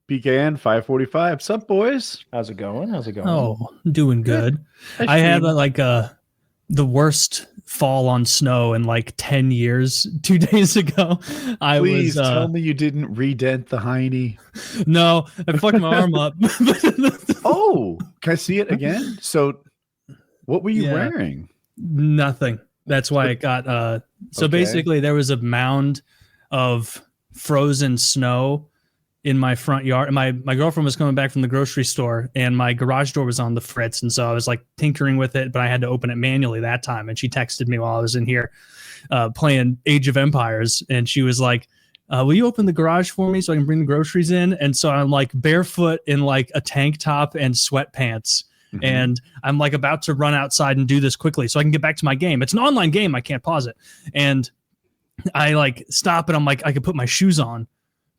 Began 5:45. Sup, boys? How's it going? Oh, doing good. I had the worst fall on snow in like 10 years. 2 days ago, Please tell me you didn't redent the hiney. No, I fucked my arm up. Oh, can I see it again? So, what were you wearing? Nothing. That's why it got. So basically, there was a mound of frozen snow in my front yard. My girlfriend was coming back from the grocery store, and my garage door was on the fritz, and so I was like tinkering with it, but I had to open it manually that time. And she texted me while I was in here playing Age of Empires, and she was like, will you open the garage for me so I can bring the groceries in? And so I'm like barefoot in like a tank top and sweatpants. Mm-hmm. And I'm like about to run outside and do this quickly so I can get back to my game. It's an online game. I can't pause it. And I like stop and I'm like, I could put my shoes on,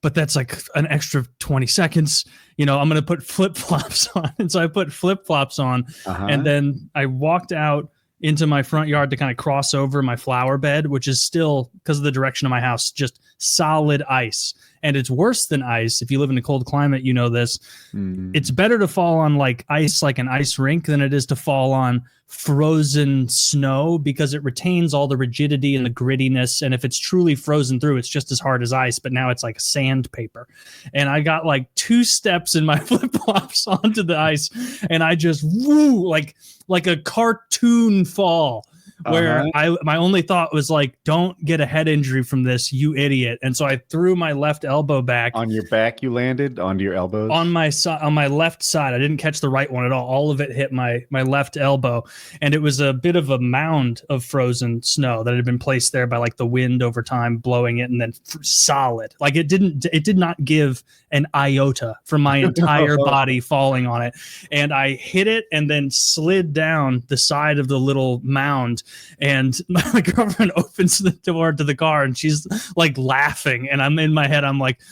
but that's like an extra 20 seconds. You know, I'm going to put flip-flops on. And so I put flip-flops on and then I walked out into my front yard to kind of cross over my flower bed, which is still, because of the direction of my house, just solid ice. And it's worse than ice. If you live in a cold climate, you know this. It's better to fall on like ice, like an ice rink, than it is to fall on frozen snow, because it retains all the rigidity and the grittiness. And if it's truly frozen through, it's just as hard as ice, but now it's like sandpaper. And I got like 2 steps in my flip-flops onto the ice, and I just like a cartoon fall. Where my only thought was like, don't get a head injury from this, you idiot. And so I threw my left elbow back. On your back you landed? Onto your elbows? On my left side. I didn't catch the right one at all. All of it hit my left elbow. And it was a bit of a mound of frozen snow that had been placed there by like the wind over time blowing it, and then solid. Like it did not give an iota from my entire body falling on it. And I hit it and then slid down the side of the little mound. And my girlfriend opens the door to the car and she's like laughing, and I'm in my head, I'm like,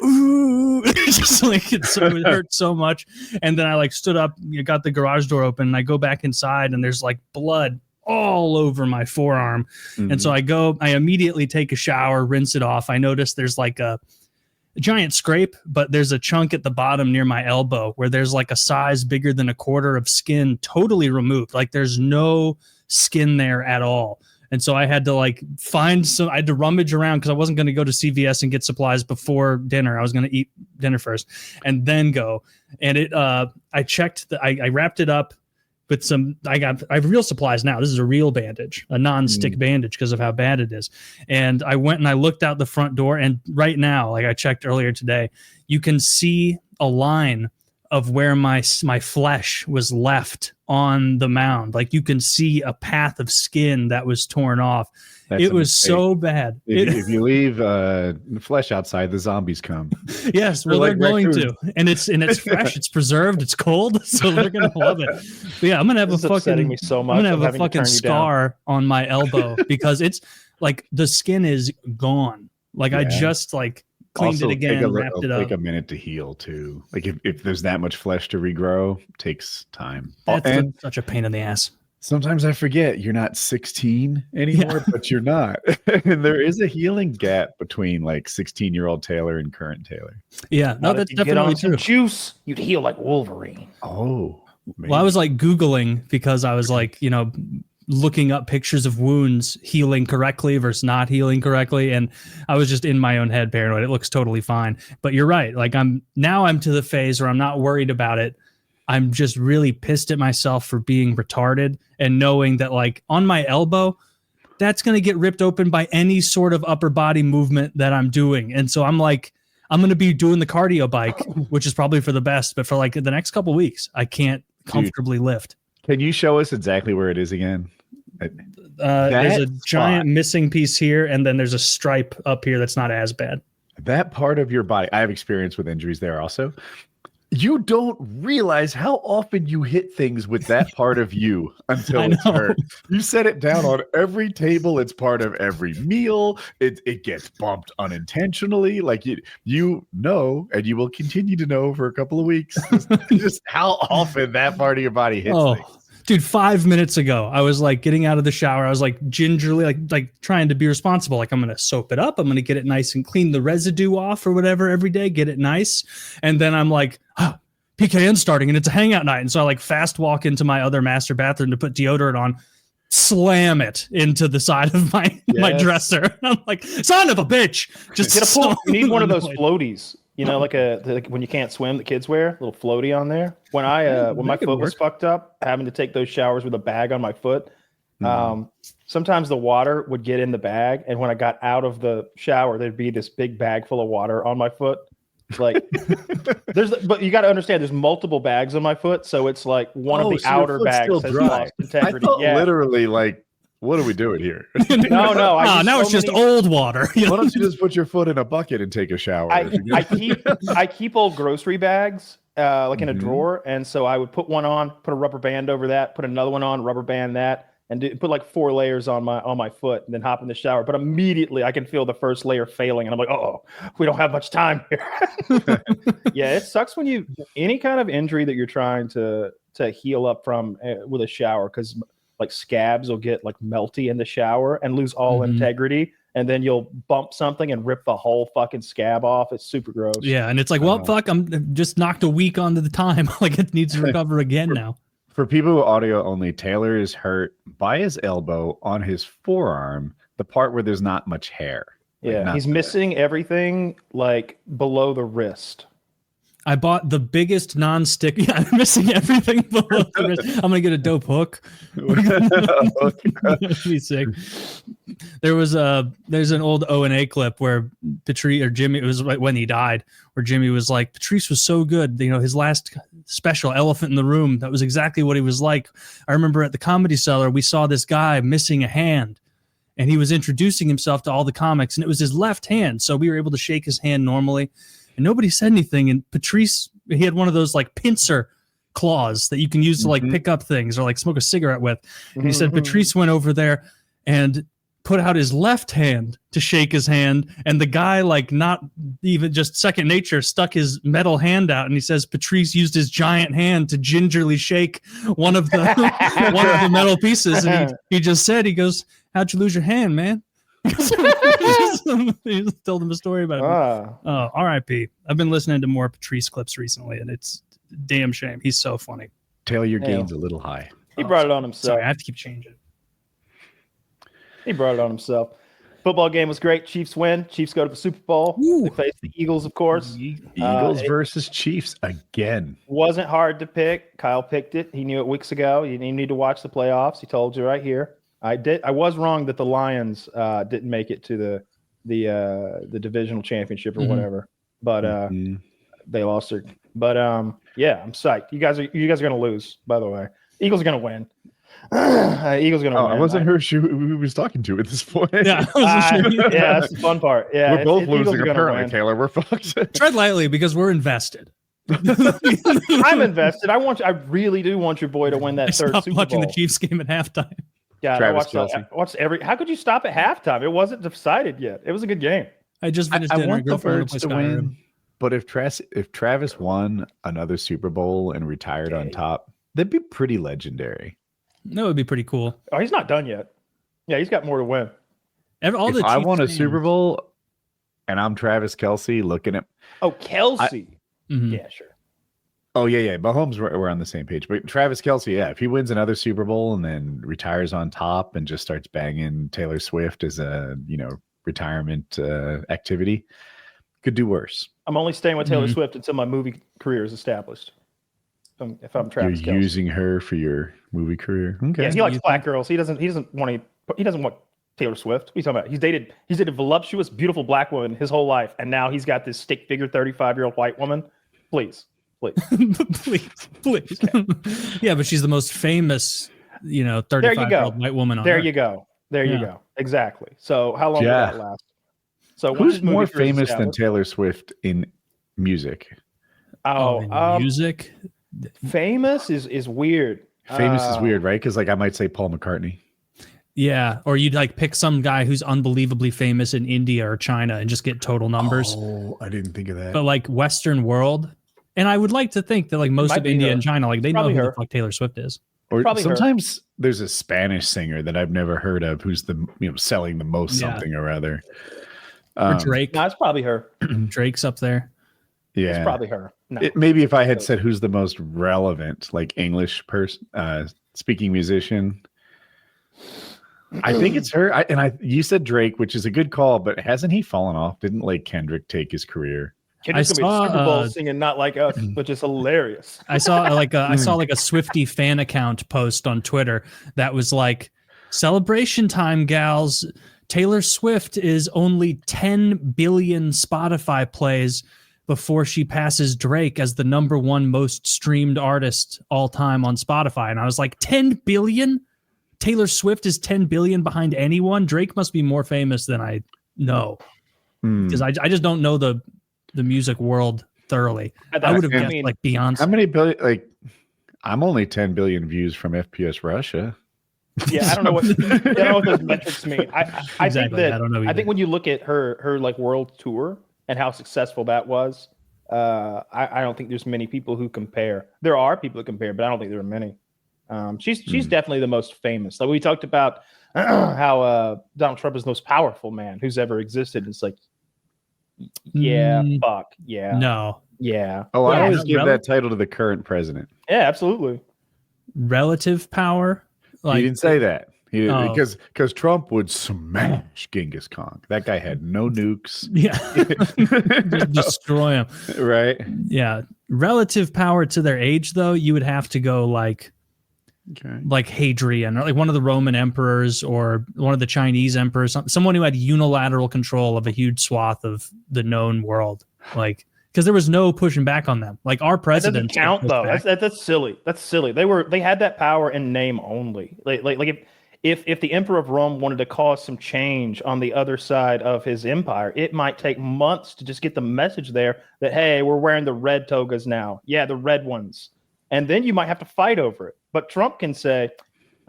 ooh, it's just like it hurt so much. And then I like stood up, got the garage door open, and I go back inside, and there's like blood all over my forearm. And so I immediately take a shower, rinse it off. I notice there's like a giant scrape, but there's a chunk at the bottom near my elbow where there's like a size bigger than a quarter of skin totally removed. Like there's no skin there at all. And so I had to like I had to rummage around, because I wasn't going to go to CVS and get supplies before dinner. I was going to eat dinner first and then go. And I checked I wrapped it up with I have real supplies now. This is a real bandage, a non-stick bandage, because of how bad it is. And I went and I looked out the front door, and right now, like I checked earlier today, you can see a line of where my flesh was left on the mound. Like you can see a path of skin that was torn off. It was so bad. If you leave the flesh outside, the zombies come. Yes, well, they're going to, and it's fresh, it's preserved, it's cold, so they're gonna love it. But yeah, I'm gonna have me so much. I'm gonna have a fucking scar on my elbow because it's like the skin is gone. Like I just like cleaned it again, wrapped it up. Take a minute to heal too. Like if there's that much flesh to regrow, it takes time. That's such a pain in the ass. Sometimes I forget you're not 16 anymore, but you're not. And there is a healing gap between like 16-year-old Taylor and current Taylor. Yeah, no, that's definitely true. Juice, you'd heal like Wolverine. Oh, maybe. Well, I was like Googling, because I was like, looking up pictures of wounds healing correctly versus not healing correctly. And I was just in my own head paranoid. It looks totally fine. But you're right. Like I'm to the phase where I'm not worried about it. I'm just really pissed at myself for being retarded and knowing that like on my elbow, that's going to get ripped open by any sort of upper body movement that I'm doing. And so I'm like, I'm going to be doing the cardio bike, which is probably for the best, but for like the next couple of weeks, I can't comfortably lift. Can you show us exactly where it is again? There's a giant missing piece here, and then there's a stripe up here that's not as bad. That part of your body, I have experience with injuries there also. You don't realize how often you hit things with that part of you until it's hurt. You set it down on every table. It's part of every meal. It gets bumped unintentionally. Like you know, and you will continue to know for a couple of weeks just how often that part of your body hits things. Dude, 5 minutes ago, I was like getting out of the shower. I was like gingerly, like trying to be responsible. Like I'm going to soap it up. I'm going to get it nice and clean the residue off or whatever every day, get it nice. And then I'm like, PKN's starting and it's a hangout night. And so I like fast walk into my other master bathroom to put deodorant on, slam it into the side of my dresser. I'm like, son of a bitch. Just get a pool. You need one of those floaties. You know, like when you can't swim, the kids wear a little floaty on there. When my foot was fucked up, having to take those showers with a bag on my foot, sometimes the water would get in the bag, and when I got out of the shower, there'd be this big bag full of water on my foot. Like, but you got to understand, there's multiple bags on my foot, so it's like one of the outer bags has lost integrity. I thought literally like, what are we doing here? No. Now it's just old water. Why don't you just put your foot in a bucket and take a shower? I keep old grocery bags like in a drawer, and so I would put one on, put a rubber band over that, put another one on, rubber band that, and put like 4 layers on my foot, and then hop in the shower. But immediately I can feel the first layer failing, and I'm like, oh, we don't have much time here. Yeah, it sucks when any kind of injury that you're trying to heal up from with a shower, because like scabs will get like melty in the shower and lose all integrity. And then you'll bump something and rip the whole fucking scab off. It's super gross. Yeah. And it's like, well, fuck, I'm just knocked a week onto the time. Like it needs to recover again now. For people who audio only, Taylor is hurt by his elbow on his forearm, the part where there's not much hair. Yeah. He's missing everything like below the wrist. I bought the biggest non-stick. Yeah, I'm missing everything below the wrist. I'm gonna get a dope hook. That'd be sick. There's an old O&A clip where Patrice or Jimmy, it was when he died, where Jimmy was like, Patrice was so good. You know, his last special, Elephant in the Room, that was exactly what he was like. I remember at the Comedy Cellar, we saw this guy missing a hand, and he was introducing himself to all the comics, and it was his left hand. So we were able to shake his hand normally. And nobody said anything. And Patrice, he had one of those like pincer claws that you can use to like pick up things or like smoke a cigarette with. And he said Patrice went over there and put out his left hand to shake his hand. And the guy, like not even just second nature, stuck his metal hand out. And he says Patrice used his giant hand to gingerly shake one of the metal pieces. And he just said, he goes, how'd you lose your hand, man? He just told him a story about it. Oh, R.I.P. I've been listening to more Patrice clips recently, and it's a damn shame. He's so funny. Taylor, your gain's a little high. He brought it on himself. Sorry, I have to keep changing. He brought it on himself. Football game was great. Chiefs win. Chiefs go to the Super Bowl. They face the Eagles, of course. Eagles versus Chiefs again. Wasn't hard to pick. Kyle picked it. He knew it weeks ago. You need to watch the playoffs. He told you right here. I did. I was wrong that the Lions didn't make it to the divisional championship or whatever, but they lost their. But yeah, I'm psyched. You guys are going to lose. By the way, Eagles are going to win. Eagles are going to win. I wasn't who was talking to at this point. Yeah, yeah, that's the fun part. Yeah, we're both losing apparently. Taylor, we're fucked. Tread lightly because we're invested. I'm invested. I really do want your boy to win that third Super Bowl. Watching the Chiefs game at halftime. Yeah, I watched every. How could you stop at halftime? It wasn't decided yet. It was a good game. I just finished dinner. I want the Birds to win, but if Travis won another Super Bowl and retired on top, that'd be pretty legendary. That would be pretty cool. Oh, he's not done yet. Yeah, he's got more to win. If I won a Super Bowl and I'm Travis Kelce looking at... Oh, Kelce. Yeah, sure. Oh, yeah. Mahomes, we're on the same page. But Travis Kelce, yeah, if he wins another Super Bowl and then retires on top and just starts banging Taylor Swift as a, retirement activity, could do worse. I'm only staying with Taylor Swift until my movie career is established. If I'm Travis Kelce. You're using her for your movie career? Okay. Yeah, he likes black girls. He doesn't want Taylor Swift. What are you talking about? He's dated a voluptuous, beautiful black woman his whole life, and now he's got this stick figure 35-year-old white woman. Please. please. Yeah, but she's the most famous, 35-year-old white woman on There Earth. you go. Exactly. So how long will that last? So who's more famous than Taylor Swift in music? Music? Famous is weird. Famous is weird, right? Because I might say Paul McCartney. Yeah, or you'd pick some guy who's unbelievably famous in India or China and just get total numbers. Oh, I didn't think of that. But Western world, and I would like to think that most of India and China, they know who the fuck Taylor Swift is. Or Probably her. sometimes there's a Spanish singer that I've never heard of who's selling the most something or other. Or Drake. No, it's probably her. Drake's up there. Yeah, It's probably her. No. Maybe if I had said who's the most relevant, like English person, speaking musician, I think it's her. You said Drake, which is a good call, but hasn't he fallen off? Didn't like Kendrick take his career? Kendrick's gonna be Super Bowl singing "Not Like Us," which is hilarious. I saw like a Swiftie fan account post on Twitter that was like, "Celebration time, gals. Taylor Swift is only 10 billion Spotify plays before she passes Drake as the #1 most streamed artist all time on Spotify." And I was like, 10 billion? Taylor Swift is 10 billion behind anyone? Drake must be more famous than I know. Because I just don't know the music world thoroughly. I would have guessed like Beyonce. How many billion? Like, I'm only 10 billion views from FPS Russia. Yeah, I don't know what those metrics mean. I think that I don't know either. I think when you look at her like world tour and how successful that was, I don't think there's many people who compare. There are people who compare, but I don't think there are many. She's definitely the most famous. Like we talked about how Donald Trump is the most powerful man who's ever existed. It's like, yeah, fuck, yeah, no, yeah. Oh, I always give that title to the current president. Yeah, absolutely. Relative power. Like, he didn't say that. Because Trump would smash Genghis Khan. That guy had no nukes. Yeah, just destroy him. Right. Yeah, relative power to their age, though, you would have to go like Hadrian, or like one of the Roman emperors, or one of the Chinese emperors, someone who had unilateral control of a huge swath of the known world, like. Because there was no pushing back on them. Like our president count though. That's silly. That's silly. They had that power in name only. Like if the emperor of Rome wanted to cause some change on the other side of his empire, it might take months to just get the message there that, hey, we're wearing the red togas now. Yeah, the red ones. And then you might have to fight over it. But Trump can say,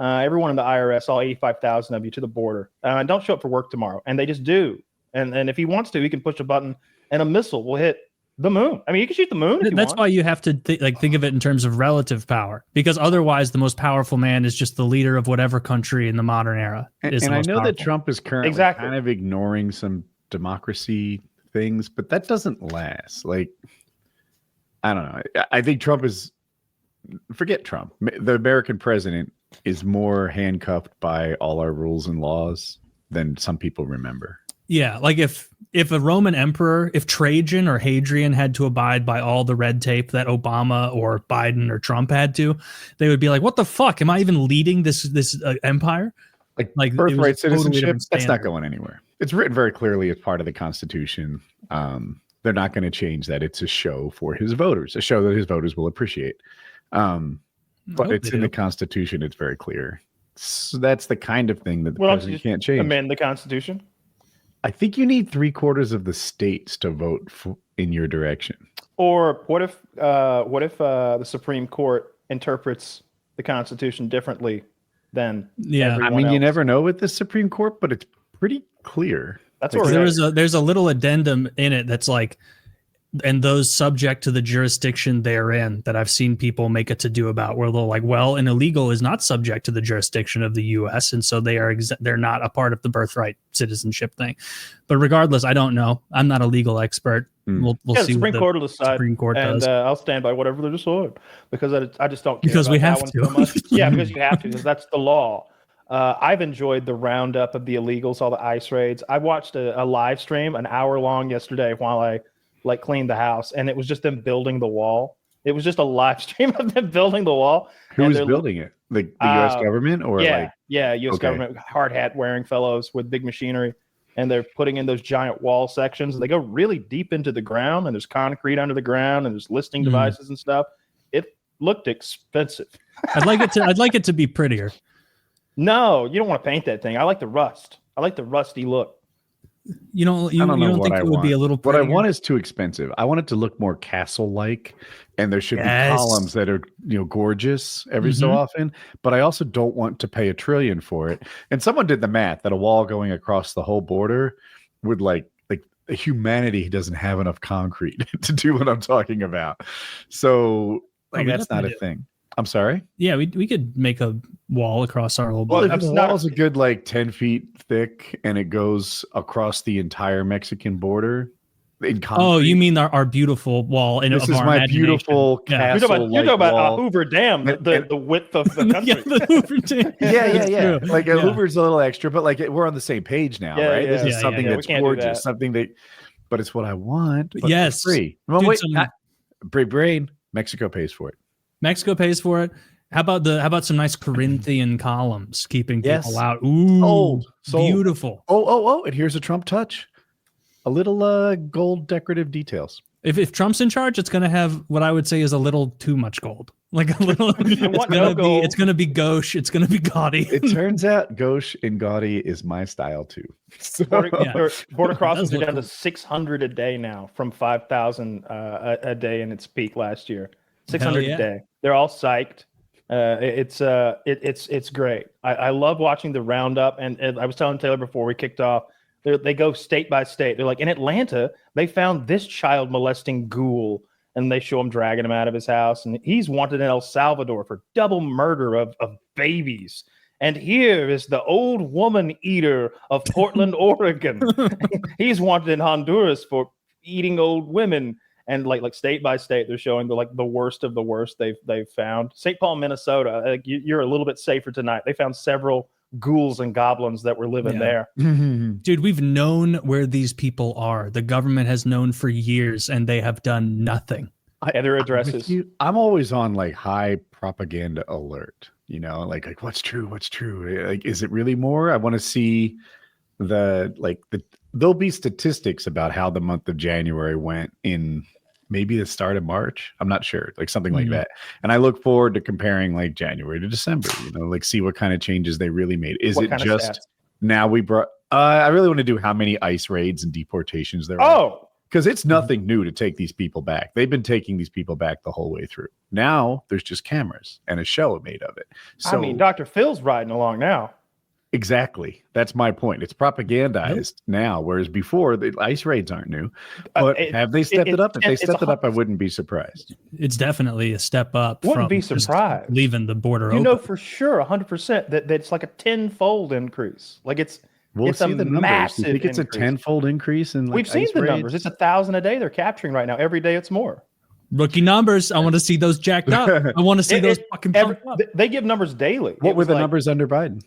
everyone in the IRS, all 85,000 of you, to the border. Don't show up for work tomorrow. And they just do. And if he wants to, he can push a button and a missile will hit the moon. I mean, you can shoot the moon. That's why you have to think of it in terms of relative power, because otherwise the most powerful man is just the leader of whatever country in the modern era. And I know that Trump is currently kind of ignoring some democracy things, but that doesn't last. Like, I don't know. I think Trump is, forget Trump. The American president is more handcuffed by all our rules and laws than some people remember. Yeah, like if a Roman emperor, if Trajan or Hadrian had to abide by all the red tape that Obama or Biden or Trump had to, they would be like, "What the fuck? Am I even leading this empire?" Like birthright citizenship, that's not going anywhere. It's written very clearly as part of the Constitution. They're not going to change that. It's a show for his voters, a show that his voters will appreciate. But it's in the Constitution. It's very clear. So that's the kind of thing that the president can't change. Amend the Constitution. I think you need 3/4 of the states to vote in your direction. Or what if the Supreme Court interprets the Constitution differently than everyone else? You never know with the Supreme Court, but it's pretty clear. That's like, there's a little addendum in it that's like, and those subject to the jurisdiction therein, that I've seen people make a to-do about, where they're like, well, an illegal is not subject to the jurisdiction of the U.S., and so they're not a part of the birthright citizenship thing. But regardless, I don't know. I'm not a legal expert. We'll see. The Supreme Court will decide. Supreme Court does. I'll stand by whatever they decide, because I just don't care. Because we have to. So much. Yeah, because you have to, because that's the law. I've enjoyed the roundup of the illegals, all the ICE raids. I watched a live stream, an hour long yesterday, while I cleaned the house, and it was just them building the wall. It was just a live stream of them building the wall. Who was building it? The U.S. government, or U.S. government, hard hat wearing fellows with big machinery, and they're putting in those giant wall sections. They go really deep into the ground, and there's concrete under the ground, and there's listing devices and stuff. It looked expensive. I'd like it to be prettier. No, you don't want to paint that thing. I like the rust. I like the rusty look. You don't think it would be a little prettier? What I want is too expensive. I want it to look more castle-like, and there should be columns that are gorgeous every so often. But I also don't want to pay $1 trillion for it. And someone did the math that a wall going across the whole border would like humanity doesn't have enough concrete to do what I'm talking about. So that's not a thing. I'm sorry. Yeah, we could make a wall across our little Well, border. if the wall's a good 10 feet thick and it goes across the entire Mexican border in concrete. Oh, you mean our beautiful wall? This is my beautiful castle. You're talking about Hoover Dam, the width of the country. Yeah, the Hoover Dam. Yeah. Hoover's a little extra, but we're on the same page now, right? Yeah, this is something that's gorgeous, something that, but it's what I want. But yes, for free. Well, wait, brain. Mexico pays for it. Mexico pays for it. How about some nice Corinthian columns keeping people out? Ooh, beautiful. Oh, and here's a Trump touch. A little gold decorative details. If Trump's in charge, it's going to have what I would say is a little too much gold. Like a little. It's going to be gauche. It's going to be gaudy. It turns out gauche and gaudy is my style too. So, border crossings are down to 600 a day now from 5,000 a day in its peak last year. 600 a day. They're all psyched. It's great. I love watching the roundup. And I was telling Taylor before we kicked off, they go state by state. They're like, in Atlanta, they found this child molesting ghoul, and they show him dragging him out of his house. And he's wanted in El Salvador for double murder of babies. And here is the old woman eater of Portland, Oregon. He's wanted in Honduras for eating old women. And like state by state, they're showing the worst of the worst they've found. St. Paul, Minnesota, you're a little bit safer tonight. They found several ghouls and goblins that were living there. Dude, we've known where these people are. The government has known for years, and they have done nothing. Their addresses. I'm always on high propaganda alert. Like what's true? What's true? Like, is it really more? I want to see there'll be statistics about how the month of January went in maybe the start of March. I'm not sure, something like that. And I look forward to comparing January to December, see what kind of changes they really made. Is it just now we brought, I really want to do how many ICE raids and deportations there are. Because it's nothing new to take these people back. They've been taking these people back the whole way through. Now there's just cameras and a show made of it. So Dr. Phil's riding along now. Exactly. That's my point. It's propagandized now, whereas before the ICE raids aren't new. But have they stepped it up? If they stepped it up, I wouldn't be surprised. It's definitely a step up. Wouldn't be surprised. Leaving the border open. You know for sure, 100% that it's like a tenfold increase. We'll it's see a the numbers. massive You think it's increase. a tenfold increase in We've seen ICE the raids? numbers. It's 1,000 a day they're capturing right now. Every day it's more. Rookie numbers. I want to see those jacked up. I want to see those fucking pumped up. They give numbers daily. What were the numbers under Biden?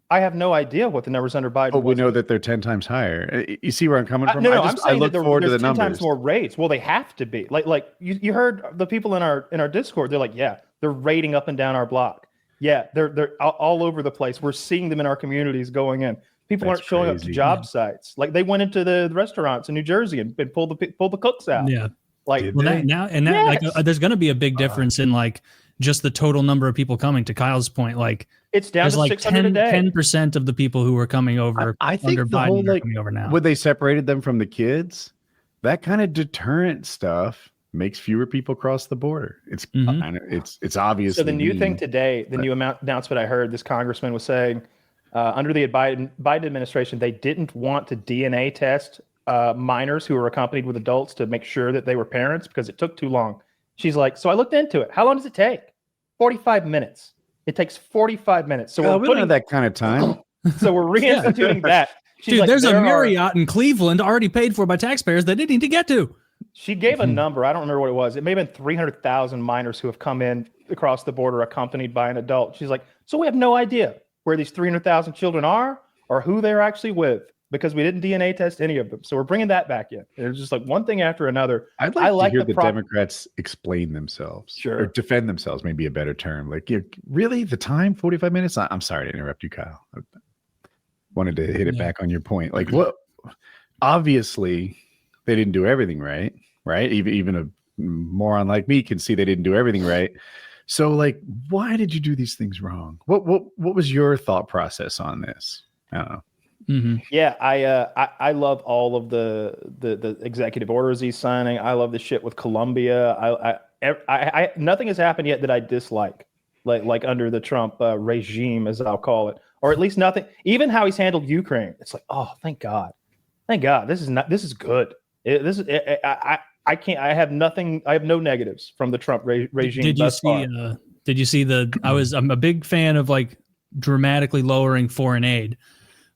I have no idea what the numbers under Biden. But we know that they're 10 times higher. You see where I'm coming from? I'm saying I look forward to the 10 numbers. times more raids. Well, they have to be. Like you heard the people in our Discord. They're like, yeah, they're raiding up and down our block. Yeah, they're all over the place. We're seeing them in our communities going in. People aren't showing up to job sites. Like they went into the restaurants in New Jersey and pulled the cooks out. Yeah. Yes. There's going to be a big difference in just the total number of people coming. To Kyle's point, it's down to 600 a day. 10% of the people who are coming over. I think under the Biden whole are coming over now. When they separated them from the kids, that kind of deterrent stuff makes fewer people cross the border. It's obvious. So the new thing today, the new announcement I heard, this congressman was saying, under the Biden administration, they didn't want to DNA test minors who were accompanied with adults to make sure that they were parents because it took too long. She's like, so I looked into it. How long does it take? 45 minutes. It takes 45 minutes. So we don't have that kind of time. So we're reinstituting that. She's Dude, there's a Marriott in Cleveland already paid for by taxpayers they didn't need to get to. She gave a number. I don't remember what it was. It may have been 300,000 minors who have come in across the border accompanied by an adult. She's like, so we have no idea where these 300,000 children are or who they're actually with because we didn't DNA test any of them. So we're bringing that back in. It's just one thing after another. I'd like to hear the Democrats explain themselves. Sure. Or defend themselves, maybe a better term. Really? The time? 45 minutes? I'm sorry to interrupt you, Kyle. I wanted to hit it back on your point. What? Obviously, they didn't do everything right? Even a moron like me can see they didn't do everything right. So, why did you do these things wrong? What was your thought process on this? I don't know. Mm-hmm. Yeah, I love all of the executive orders he's signing. I love the shit with Colombia. I nothing has happened yet that I dislike, like under the Trump regime, as I'll call it, or at least nothing. Even how he's handled Ukraine, it's like, oh, thank God, this is good. I have nothing. I have no negatives from the Trump regime. Did you see? Did you see I'm a big fan of like dramatically lowering foreign aid,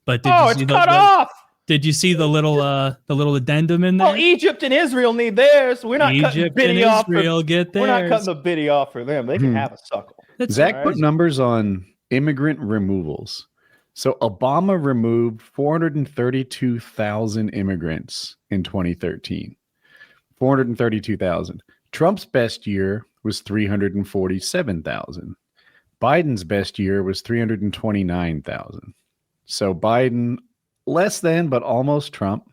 but it's cut off. Did you see the little addendum in there? Well, Egypt and Israel need theirs. We're not cutting the biddy off. Get theirs. We're not cutting the biddy off for them. They can have a suckle. Zach put numbers on immigrant removals. So Obama removed 432,000 immigrants in 2013. 432,000. Trump's best year was 347,000. Biden's best year was 329,000. So Biden less than, but almost Trump,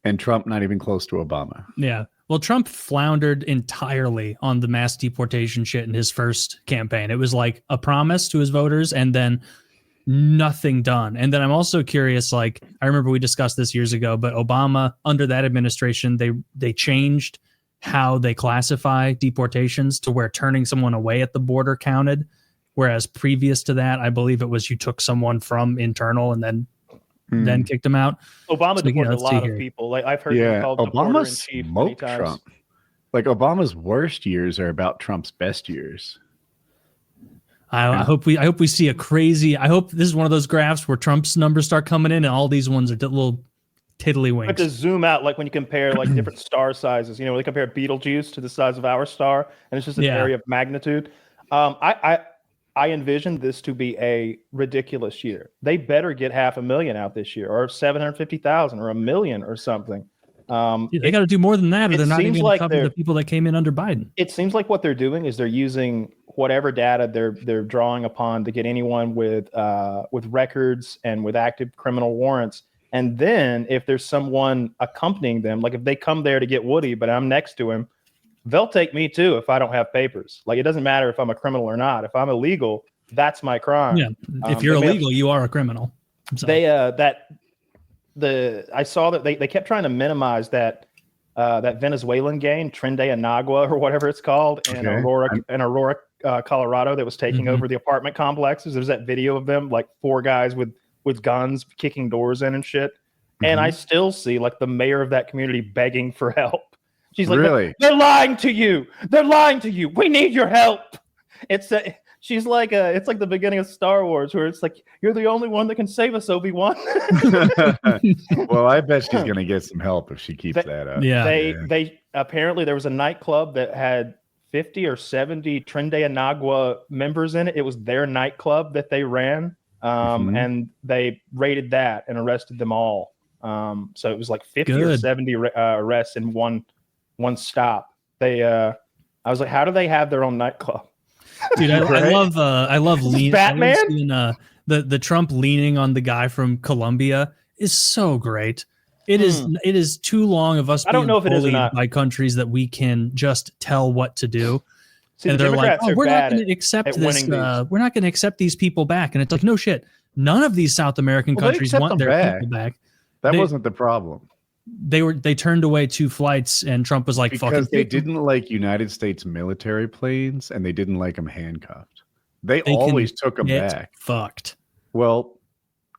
and Trump not even close to Obama. Yeah. Well, Trump floundered entirely on the mass deportation shit in his first campaign. It was like a promise to his voters and then nothing done. And then I'm also curious, like, I remember we discussed this years ago, but Obama, under that administration, they changed how they classify deportations to where turning someone away at the border counted. Whereas previous to that, I believe it was you took someone from internal and then kicked them out. Obama deported a lot of people. Like I've heard him called Obama chief smoked Trump. Like Obama's worst years are about Trump's best years. I hope we see a crazy. I hope this is one of those graphs where Trump's numbers start coming in, and all these ones are little tiddlywinks. You have to zoom out, like when you compare like different star sizes. You know, they compare Betelgeuse to the size of our star, and it's just an area of magnitude. I envision this to be a ridiculous year. They better get 500,000 out this year, or 750,000, or 1 million, or something. They got to do more than that, or they're not even going to cover the people that came in under Biden. It seems like what they're doing is they're using whatever data they're drawing upon to get anyone with records and with active criminal warrants. And then if there's someone accompanying them, like if they come there to get Woody, but I'm next to him, they'll take me too if I don't have papers. Like it doesn't matter if I'm a criminal or not. If I'm illegal, that's my crime. Yeah, if you're illegal, you are a criminal. So. I saw that they kept trying to minimize that Venezuelan gang, Tren de Anagua or whatever it's called, in Aurora, Colorado, that was taking over the apartment complexes. There's that video of them, like 4 guys with guns kicking doors in and shit. And I still see like the mayor of that community begging for help. She's like, really? They're lying to you. They're lying to you. We need your help. She's like it's like the beginning of Star Wars, where it's like, you're the only one that can save us, Obi-Wan. Well, I bet she's gonna get some help if she keeps that up. Yeah. They apparently there was a nightclub that had 50 or 70 Tren de Anagua members in it. It was their nightclub that they ran, and they raided that and arrested them all. So it was like 50 or 70 arrests in one stop. I was like, how do they have their own nightclub? Dude, I love leaning. Batman? The Trump leaning on the guy from Colombia is so great. It is too long of us being bullied by countries that we can just tell what to do. See, and they're like, we're not going to accept this. We're not going to accept these people back. And it's like, no shit. None of these South American countries want their people back. That wasn't the problem. They turned away 2 flights, and Trump was like, because they didn't like United States military planes, and they didn't like them handcuffed. They always took them back. Fucked. Well,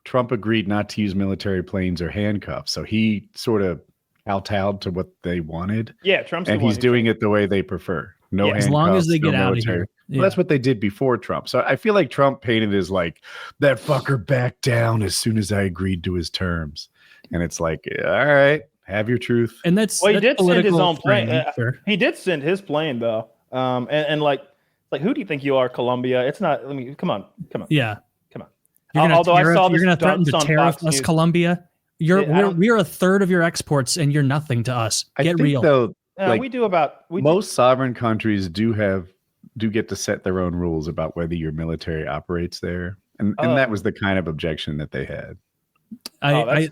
Trump agreed not to use military planes or handcuffs, so he sort of kowtowed to what they wanted. Yeah, Trump's and he's doing it the way they prefer. No handcuffs, as long as they get out of here. Well, that's what they did before Trump. So I feel like Trump painted as like, that fucker backed down as soon as I agreed to his terms. And it's like, all right, have your truth. And that's he did send his own plane. Sure. He did send his plane though. And like who do you think you are, Colombia? It's not. I mean, come on. Yeah, come on. You're going to threaten to tariff us, Colombia. We're a third of your exports, and you're nothing to us. Get real. Though, most sovereign countries do get to set their own rules about whether your military operates there, and that was the kind of objection that they had. I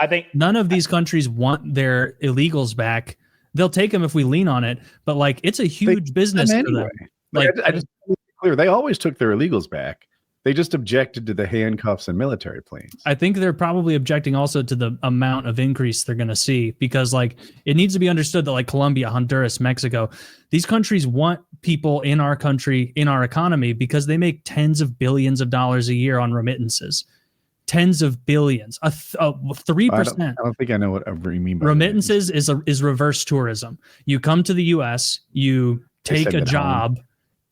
think none of these countries want their illegals back. They'll take them if we lean on it, but like it's a huge business for them. Like I just clear, they always took their illegals back. They just objected to the handcuffs and military planes. I think they're probably objecting also to the amount of increase they're going to see, because like it needs to be understood that like Colombia, Honduras, Mexico, these countries want people in our country, in our economy, because they make tens of billions of dollars a year on remittances. tens of billions. 3%. I don't think I know what you mean by Remittances is reverse tourism. You come to the U.S., you take a job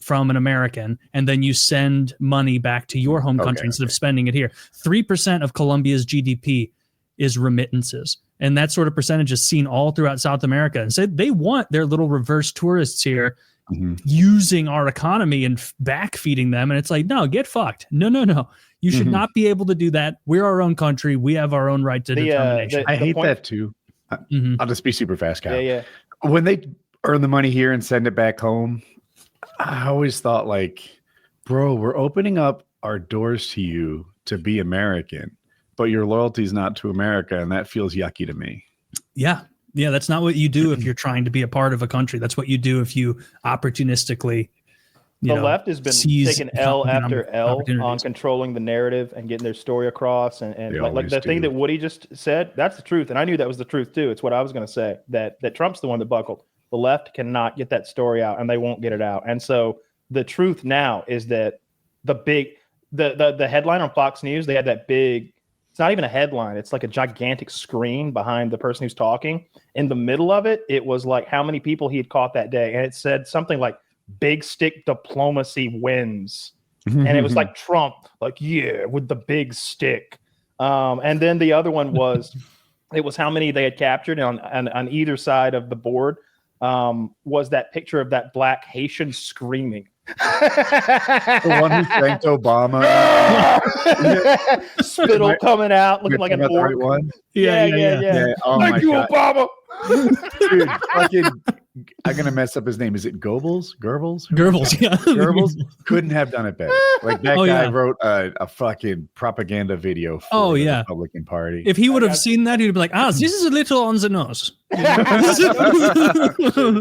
from an American, and then you send money back to your home country instead of spending it here. 3% of Colombia's GDP is remittances. And that sort of percentage is seen all throughout South America. And so they want their little reverse tourists here using our economy and back feeding them. And it's like, no, get fucked. No. You should not be able to do that. We're our own country. We have our own right to determination. I hate that too. I'll just be super fast, Kyle. Yeah. When they earn the money here and send it back home, I always thought like, bro, we're opening up our doors to you to be American, but your loyalty is not to America, and that feels yucky to me. Yeah, that's not what you do if you're trying to be a part of a country. That's what you do if you opportunistically. The left has been taking L after L on controlling the narrative and getting their story across, and like the thing that Woody just said, that's the truth, and I knew that was the truth too. It's what I was going to say, that Trump's the one that buckled. The left cannot get that story out, and they won't get it out. And so the truth now is that the headline on Fox News, they had that big, it's not even a headline. It's like a gigantic screen behind the person who's talking. In the middle of it, it was like how many people he had caught that day. And it said something like big stick diplomacy wins. And it was like Trump, like, yeah, with the big stick. And then the other one was, it was how many they had captured on either side of the board. Was that picture of that black Haitian screaming. The one who thanked Obama. Spittle coming out, looking like an orc. Right one? Yeah. Oh, thank you, Obama. Dude, fucking, I'm gonna mess up his name. Is it Goebbels? Goebbels, yeah. Goebbels couldn't have done it better. Like that guy wrote a fucking propaganda video for the Republican Party. If he would have seen that, he'd be like, this is a little on the nose. I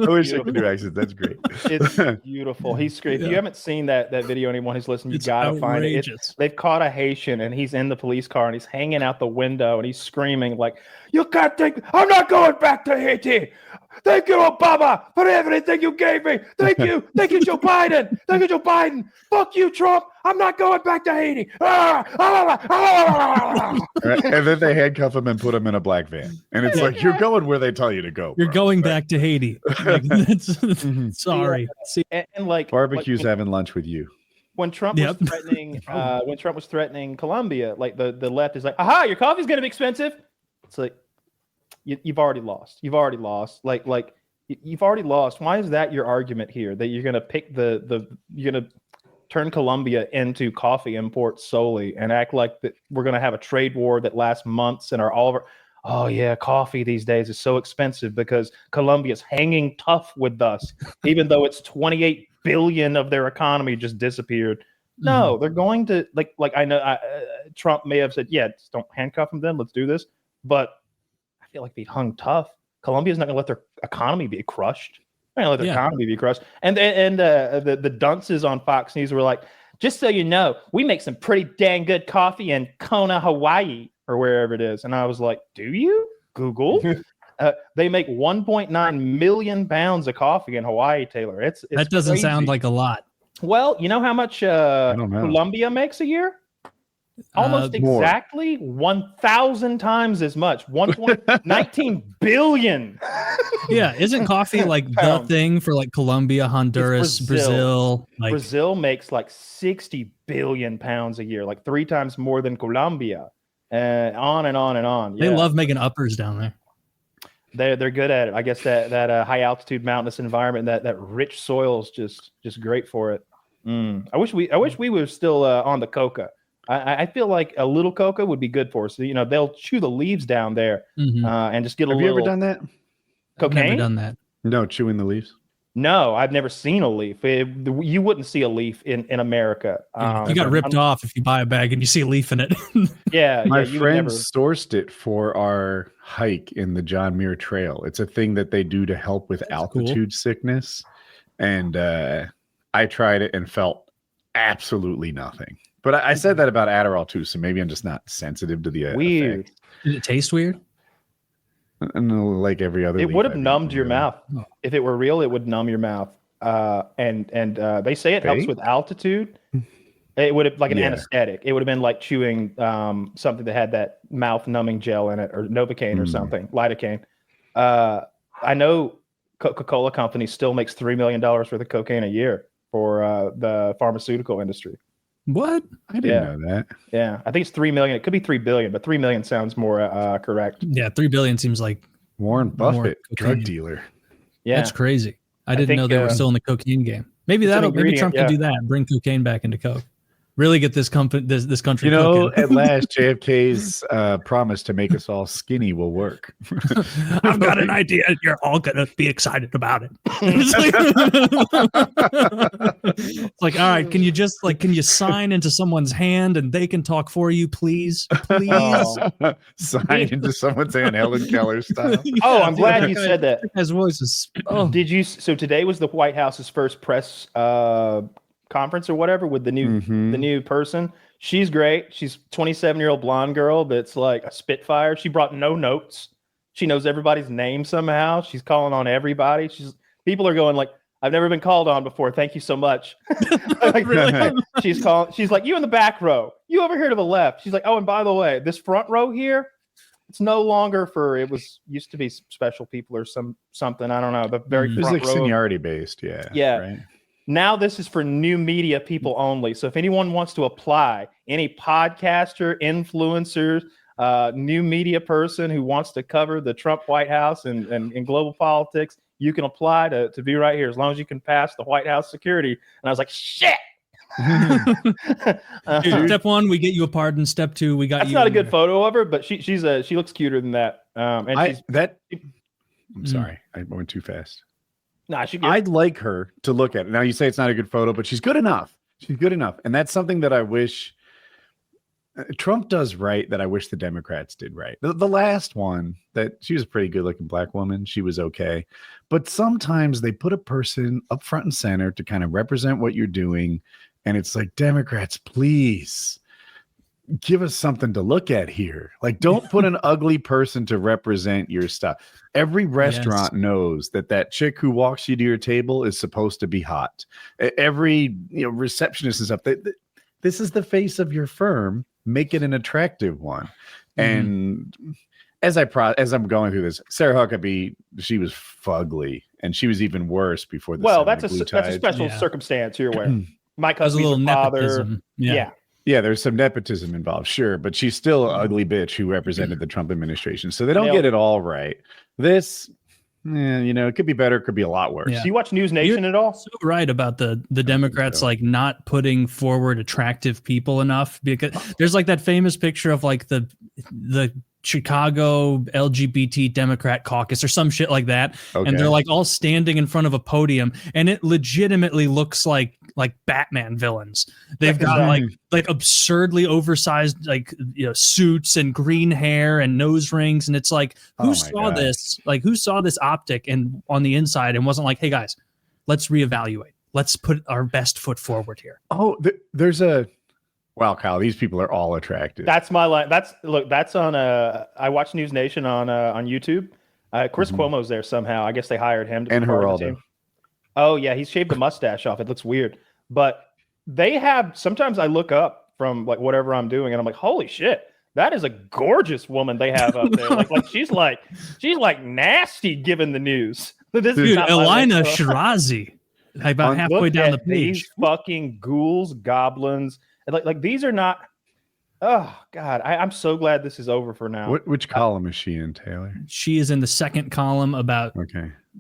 wish I could do accents. That's great. It's beautiful. He's great. If you haven't seen that video, anyone who's listening, you gotta find it. They've caught a Haitian and he's in the police car and he's hanging out the window and he's screaming like, "You can't take! I'm not going back to Haiti. Thank you, Obama, for everything you gave me. Thank you, Joe Biden. Thank you, Joe Biden. Fuck you, Trump. I'm not going back to Haiti." And then they handcuff him and put him in a black van, and it's like you're going where they tell you to go. You're going back to Haiti. Like, sorry. And like barbecue's having lunch with you. When Trump was threatening Colombia, like the left is like, "Aha, your coffee's gonna be expensive." It's like, you've already lost. You've already lost. Like you've already lost. Why is that your argument here? That you're gonna pick you're gonna turn Colombia into coffee imports solely and act like that we're gonna have a trade war that lasts months and are all over. Oh yeah, coffee these days is so expensive because Colombia's hanging tough with us, even though it's 28 billion of their economy just disappeared. No, they're going to like I know Trump may have said, yeah, just don't handcuff them then, let's do this. But I feel like if he'd hung tough, Colombia's not going to let their economy be crushed. They're going to let their economy be crushed. And the dunces on Fox News were like, just so you know, we make some pretty dang good coffee in Kona, Hawaii, or wherever it is. And I was like, do you? Google. They make 1.9 million pounds of coffee in Hawaii, Taylor. It's that doesn't crazy. Sound like a lot. Well, you know how much Colombia makes a year? Almost exactly 1,000 times as much. 1.19 billion. Yeah, isn't coffee like the thing for like Colombia, Honduras, Brazil? Like Brazil makes like 60 billion pounds a year, like 3 times more than Colombia. On and on and on. They love making uppers down there. They're good at it. I guess that high altitude mountainous environment, that rich soil is just great for it. I wish we were still on the Coca. I feel like a little Coca would be good for us. You know, they'll chew the leaves down there and just get a little. Have you ever done that? Cocaine? I've never done that. No, chewing the leaves. No, I've never seen a leaf. You wouldn't see a leaf in America. You got ripped off if you buy a bag and you see a leaf in it. My friend sourced it for our hike in the John Muir Trail. It's a thing that they do to help with altitude sickness. And I tried it and felt absolutely nothing. But I said that about Adderall too, so maybe I'm just not sensitive to the weird. Effect. Did it taste weird? No, like every other. It would have numbed your mouth. If it were real, it would numb your mouth. And they say it helps with altitude. It would have like an Yeah. anesthetic. It would have been like chewing something that had that mouth numbing gel in it, or Novocaine or something, lidocaine. I know Coca-Cola company still makes $3 million worth of cocaine a year for the pharmaceutical industry. What? I didn't know that. Yeah, I think it's 3 million. It could be 3 billion, but 3 million sounds more correct. Yeah, 3 billion seems like Warren Buffett, drug cocaine. dealer. Yeah, That's crazy. I didn't know they were still in the cocaine game. Maybe maybe Trump can do that. Bring cocaine back into Coke. Really get this country. You know, at last, JFK's promise to make us all skinny will work. I've got an idea. You're all gonna be excited about it. It's like, all right, can you sign into someone's hand and they can talk for you, please? Sign into someone's hand, Helen Keller style. Oh, I'm glad you said that. His voice is. Oh. Did you? So today was the White House's first press conference or whatever with the new person. She's great. She's 27-year-old blonde girl that's like a spitfire. She brought no notes. She knows everybody's name somehow. She's calling on everybody. People are going like, I've never been called on before. Thank you so much. Like, really? She's like, you in the back row. You over here to the left. She's like, oh, and by the way, this front row here, it's no longer used to be special people or something. I don't know. The very front like row. Seniority based. Yeah. Yeah. Right. Now this is for new media people only. So if anyone wants to apply, any podcaster, influencers, new media person who wants to cover the Trump White House and global politics, you can apply to be right here as long as you can pass the White House security. And I was like, shit. Dude, step 1, we get you a pardon. Step 2, we got That's you. not a good photo of her, but she looks cuter than that. I'm sorry, I went too fast. Nah, I'd like her to look at it. Now you say it's not a good photo, but she's good enough. She's good enough. And that's something that I wish Trump does right that I wish the Democrats did right. The last one, that she was a pretty good looking black woman. She was okay. But sometimes they put a person up front and center to kind of represent what you're doing. And it's like, Democrats, please give us something to look at here. Like, don't put an ugly person to represent your stuff. Every restaurant knows that chick who walks you to your table is supposed to be hot. Every receptionist and stuff. This is the face of your firm. Make it an attractive one. And as I'm going through this, Sarah Huckabee, she was fugly, and she was even worse before the. Well, that's a special circumstance you're aware. My cousin's a little father. Nepotism. Yeah, there's some nepotism involved, sure, but she's still an ugly bitch who represented the Trump administration. So they don't get it all right. This, it could be better, it could be a lot worse. Do you watch News Nation at all? So right about the Democrats like not putting forward attractive people enough, because there's like that famous picture of like the Chicago LGBT Democrat caucus or some shit like that. Okay. And they're like all standing in front of a podium, and it legitimately looks like Batman villains. They've got like absurdly oversized suits and green hair and nose rings, and it's like, who saw this? Like, who saw this optic and on the inside and wasn't like, hey guys, let's reevaluate. Let's put our best foot forward here. Oh, there's a wow, Kyle, these people are all attractive. That's my line. That's on I watch News Nation on YouTube. Chris Cuomo's there somehow. I guess they hired him to be part of the team. Oh yeah, he's shaved the mustache off. It looks weird. But they have, sometimes I look up from like whatever I'm doing and I'm like, holy shit, that is a gorgeous woman they have up there. like she's nasty given the news. This Dude, Elina Shirazi. About halfway down the page. These fucking ghouls, goblins. Like these are not. Oh God, I'm so glad this is over for now. Which column is she in, Taylor? She is in the second column, about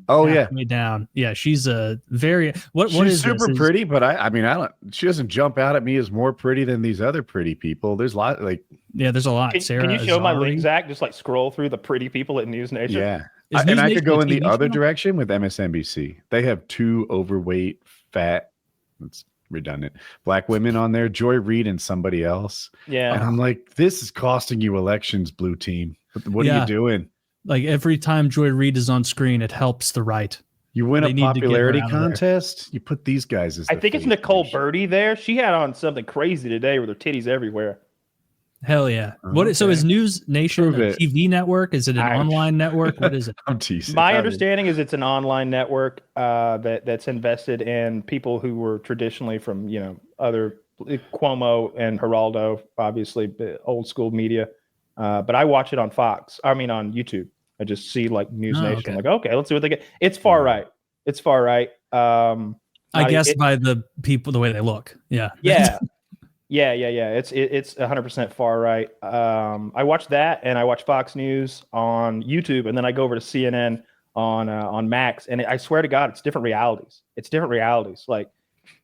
halfway down. Yeah, she's a very she's super pretty, but I mean she doesn't jump out at me as more pretty than these other pretty people. There's a lot there's a lot. Can you show my link, Zach? Just like scroll through the pretty people at News Nation. Yeah, and I could go in the other direction with MSNBC. They have 2 overweight, fat. That's redundant black women on there, Joy Reid and somebody else. Yeah, and I'm like, this is costing you elections, blue team. What are you doing? Like every time Joy Reid is on screen, it helps the right. You win a popularity contest, you put these guys as. I think it's Nicole Birdie there. She had on something crazy today with her titties everywhere. Hell yeah! So is News Nation a TV network? Is it an online network? What is it? I'm teasing. My understanding is it's an online network that's invested in people who were traditionally from other Cuomo and Geraldo, obviously old school media. But I watch it on on YouTube. I just see like News Nation. Okay. I'm like, okay, let's see what they get. It's far right. It's far right. I guess by the people, the way they look. Yeah. Yeah. It's 100% far right. I watch that, and I watch Fox News on YouTube, and then I go over to CNN on Max, and I swear to God, it's different realities. It's different realities. Like,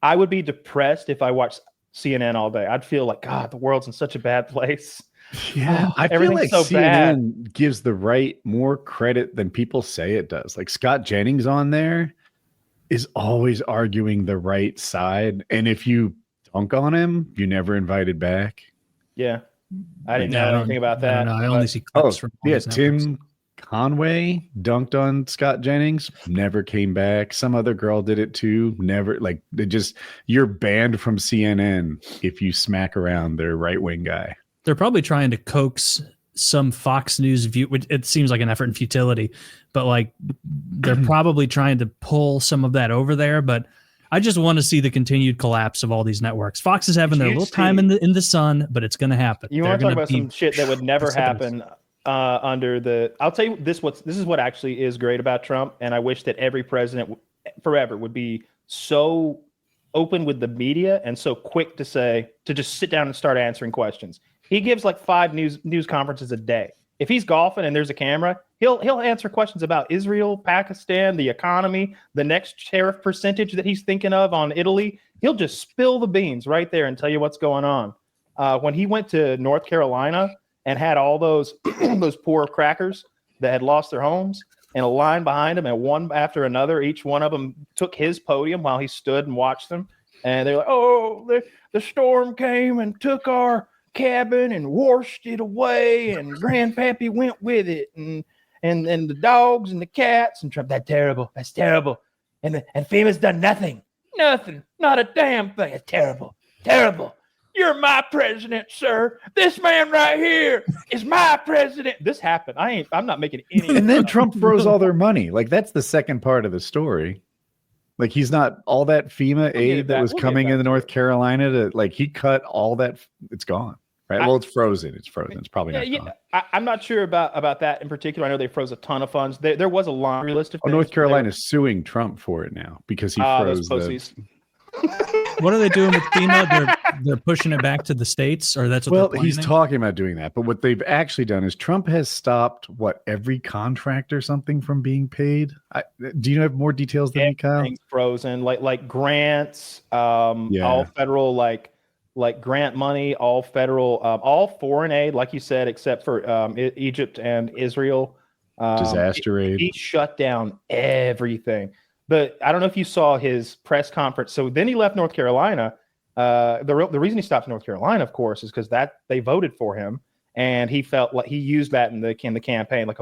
I would be depressed if I watched CNN all day. I'd feel like, God, the world's in such a bad place. Yeah, I feel like so CNN gives the right more credit than people say it does. Like Scott Jennings on there is always arguing the right side, and if you dunk on him, you never invited back. Yeah, I didn't know anything about that. I only see clips from Tim Conway dunked on Scott Jennings, never came back. Some other girl did it too, never. Like, you're banned from CNN if you smack around their right-wing guy. They're probably trying to coax some Fox News view. It seems like an effort in futility, but like they're probably trying to pull some of that over there. But I just want to see the continued collapse of all these networks. Fox is having their little time in the sun, but it's going to happen. You want to talk about some shit that would never happen under the? I'll tell you this. This is what actually is great about Trump, and I wish that every president forever would be so open with the media and so quick to just sit down and start answering questions. He gives like 5 news conferences a day. If he's golfing and there's a camera, he'll answer questions about Israel, Pakistan, the economy, the next tariff percentage that he's thinking of on Italy. He'll just spill the beans right there and tell you what's going on. When he went to North Carolina and had all those those poor crackers that had lost their homes in a line behind him, and one after another, each one of them took his podium while he stood and watched them. And they're like, "Oh, the storm came and took our cabin and washed it away, and Grandpappy went with it, and the dogs and the cats." And Trump, that's terrible, and FEMA's done nothing, not a damn thing. It's terrible. You're my president, sir. This man right here is my president. This happened. I'm not making any. And then Trump froze all their money. Like, that's the second part of the story. Like, he's not all that FEMA aid that was coming into North Carolina to, like, he cut all that. It's gone. Right. Well, it's frozen. It's probably not gone. I'm not sure about that in particular. I know they froze a ton of funds. There was a laundry list of things. North Carolina's suing Trump for it now because he froze those. What are they doing with FEMA? They're pushing it back to the states, or that's what they're he's talking about doing that. But what they've actually done is Trump has stopped every contract or something from being paid. Do you have more details than me, Kyle? Things frozen, like grants, all federal, like grant money, all federal, all foreign aid, like you said, except for Egypt and Israel. Disaster aid. He shut down everything. But I don't know if you saw his press conference. So then he left North Carolina. The reason he stopped North Carolina, of course, is because they voted for him, and he felt like he used that in the campaign. Like,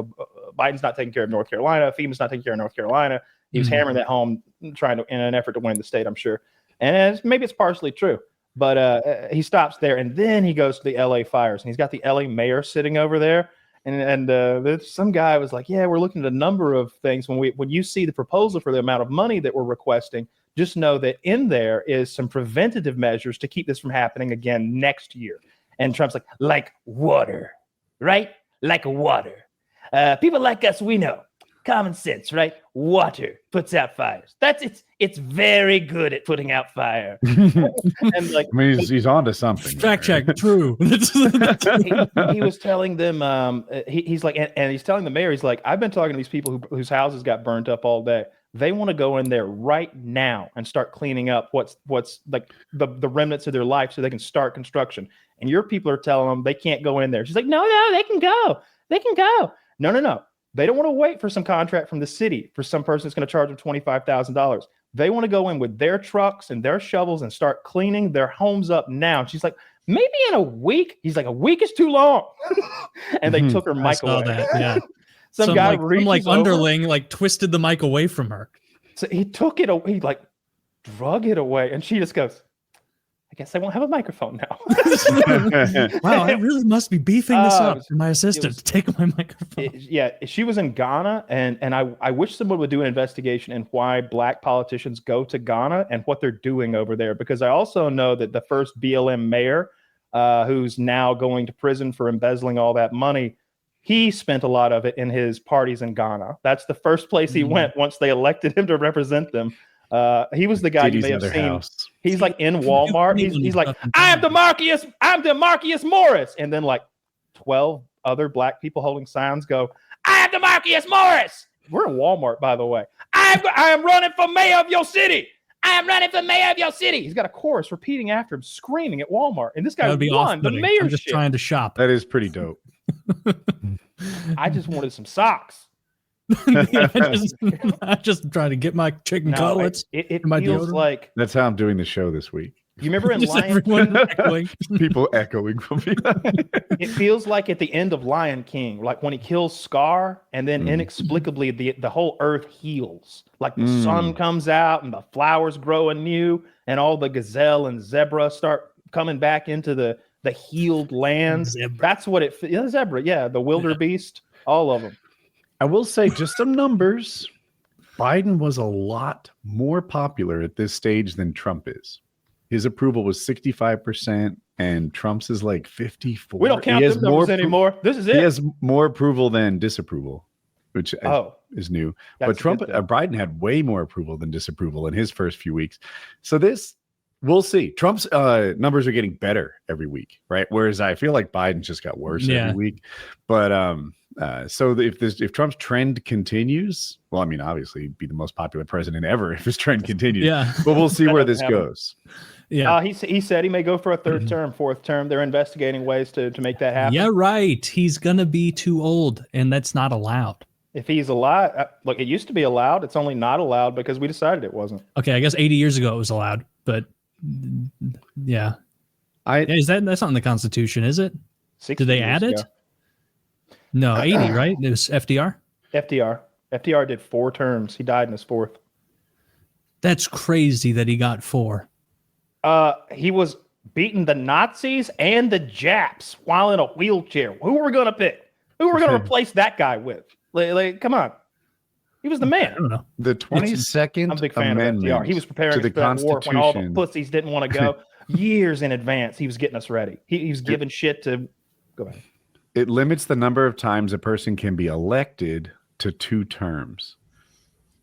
Biden's not taking care of North Carolina, FEMA's not taking care of North Carolina. He was hammering that home, in an effort to win the state, I'm sure. And maybe it's partially true. But he stops there, and then he goes to the LA fires, and he's got the LA mayor sitting over there. And some guy was like, "Yeah, we're looking at a number of things. When you see the proposal for the amount of money that we're requesting, just know that in there is some preventative measures to keep this from happening again next year." And Trump's like water, right? Like water. People like us, we know. Common sense, right? Water puts out fires. It's very good at putting out fire. And he's onto something. Fact check, true. he was telling them, he's like, and he's telling the mayor, he's like, "I've been talking to these people whose houses got burnt up all day. They want to go in there right now and start cleaning up what's like the remnants of their life so they can start construction. And your people are telling them they can't go in there." She's like, no, they can go. No. They don't want to wait for some contract from the city for some person that's going to charge them $25,000. They want to go in with their trucks and their shovels and start cleaning their homes up now. And she's like, "Maybe in a week." He's like, "A week is too long." And they took her mic away. That, yeah. Some guy underling twisted the mic away from her. So he took it away. He drug it away. And she just goes, guess I won't have a microphone now. Wow, I really must be beefing this up for my assistant to take my microphone. She was in Ghana, and I wish someone would do an investigation in why black politicians go to Ghana and what they're doing over there. Because I also know that the first BLM mayor, who's now going to prison for embezzling all that money, he spent a lot of it in his parties in Ghana. That's the first place he went once they elected him to represent them. He was the guy you may have seen. House. He's like in Walmart. He's like, I'm Demarcus Morris. And then like 12 other black people holding signs go, I am Demarcus Morris. We're in Walmart, by the way. I am running for mayor of your city. I am running for mayor of your city. He's got a chorus repeating after him, screaming at Walmart. And this guy won the mayorship. I'm just trying to shop. That is pretty dope. I just wanted some socks. I just trying to get my chicken cutlets. It feels like that's how I'm doing the show this week. You remember in Lion King? Echoing. People echoing from me. It feels like at the end of Lion King, like when he kills Scar, and then inexplicably the whole earth heals. Like the sun comes out and the flowers grow anew, and all the gazelle and zebra start coming back into the healed lands. Zebra. That's what zebra, the wildebeest, all of them. I will say just some numbers. Biden was a lot more popular at this stage than Trump is. His approval was 65%, and Trump's is like 54%. We don't count them numbers anymore. This is it. He has more approval than disapproval, which is new. But Biden had way more approval than disapproval in his first few weeks. So we'll see. Trump's numbers are getting better every week, right? Whereas I feel like Biden just got worse every week. But so if Trump's trend continues, well, I mean, obviously he'd be the most popular president ever if his trend continues. Yeah. But we'll see where this goes. Yeah. He said he may go for a third term, fourth term. They're investigating ways to make that happen. Yeah, right. He's gonna be too old, and that's not allowed. If he's allowed, look, it used to be allowed. It's only not allowed because we decided it wasn't. Okay, I guess 80 years ago it was allowed, but yeah. That's not in the Constitution, is it? Did they add it? No, 80, right? It was FDR? FDR did 4 terms. He died in his 4th. That's crazy that he got 4. He was beating the Nazis and the Japs while in a wheelchair. Who were we going to pick? Who were we going to replace that guy with? Like, come on. He was the man. I don't know. The 22nd I'm a big fan Amendment of FDR. He was preparing to the for that war when all the Constitution. pussies didn't want to go. Years in advance, he was getting us ready. He was giving shit to... Go ahead. It limits the number of times a person can be elected to 2 terms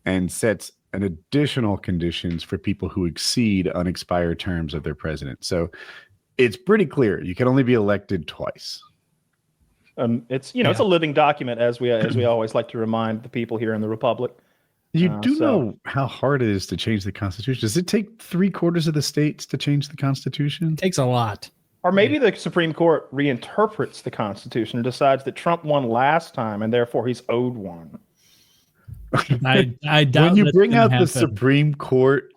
and sets an additional conditions for people who exceed unexpired terms of their president. So it's pretty clear. You can only be elected twice. It's it's a living document, as we always like to remind the people here in the Republic. You know how hard it is to change the Constitution. Does it take 3/4 of the states to change the Constitution? It takes a lot. Or maybe the Supreme Court reinterprets the Constitution and decides that Trump won last time and therefore he's owed one. I doubt when you bring out the Supreme Court,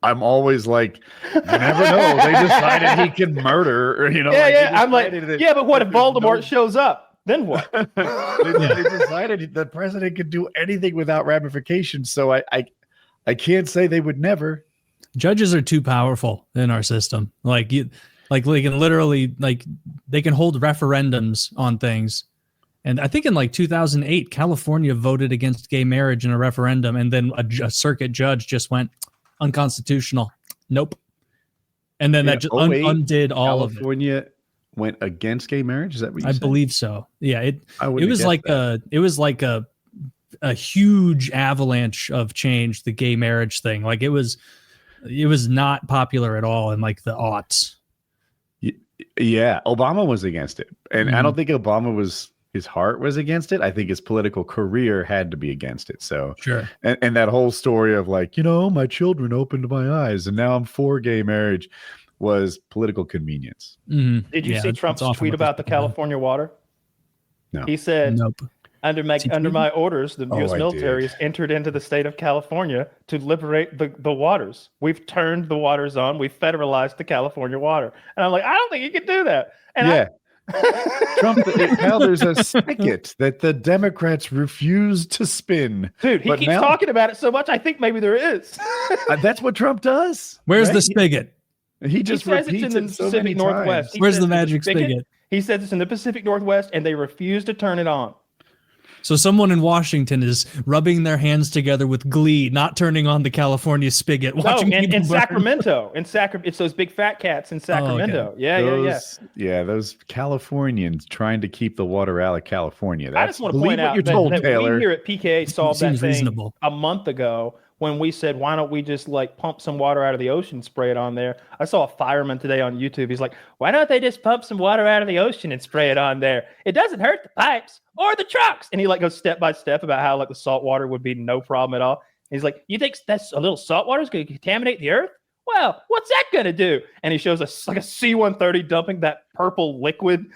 I'm always like, you never know. They decided he can murder, or, I'm like, but what if Voldemort shows up? Then what? They decided the president could do anything without ramifications. So I can't say they would never. Judges are too powerful in our system. Like they can literally they can hold referendums on things. And I think in 2008, California voted against gay marriage in a referendum, and then a circuit judge just went unconstitutional. Nope. And then that just undid all of it. California went against gay marriage. Is that what you said? I believe so. Yeah. It was like a huge avalanche of change, the gay marriage thing. Like it was not popular at all in the aughts. Yeah. Obama was against it. And I don't think his heart was against it. I think his political career had to be against it. So sure. And that whole story of my children opened my eyes and now I'm for gay marriage was political convenience. Mm-hmm. Did you see Trump's tweet about the California water? No. He said, nope. Under my orders, the U.S. military has entered into the state of California to liberate the waters. We've turned the waters on. We've federalized the California water. And I'm like, I don't think you can do that. And Trump, there's a spigot that the Democrats refuse to spin. Dude, he keeps talking about it so much, I think maybe there is. That's what Trump does. Where's the spigot? He just says repeats it's in the it so many Pacific Northwest. times. Where's the magic spigot? He says it's in the Pacific Northwest, and they refuse to turn it on. So someone in Washington is rubbing their hands together with glee, not turning on the California spigot. Watching in Sacramento. It's those big fat cats in Sacramento. Okay. Yeah. Those Californians trying to keep the water out of California. I just want to point out you're told, that Taylor. we here at PKA solved that thing reasonable. a month ago when we said, why don't we just like pump some water out of the ocean, spray it on there. I saw a fireman today on YouTube. He's like, why don't they just pump some water out of the ocean and spray it on there? It doesn't hurt the pipes or the trucks. And he like goes step by step about how like the salt water would be no problem at all. And he's like, you think that's a little salt water is going to contaminate the earth? Well, what's that going to do? And he shows us like a C-130 dumping that purple liquid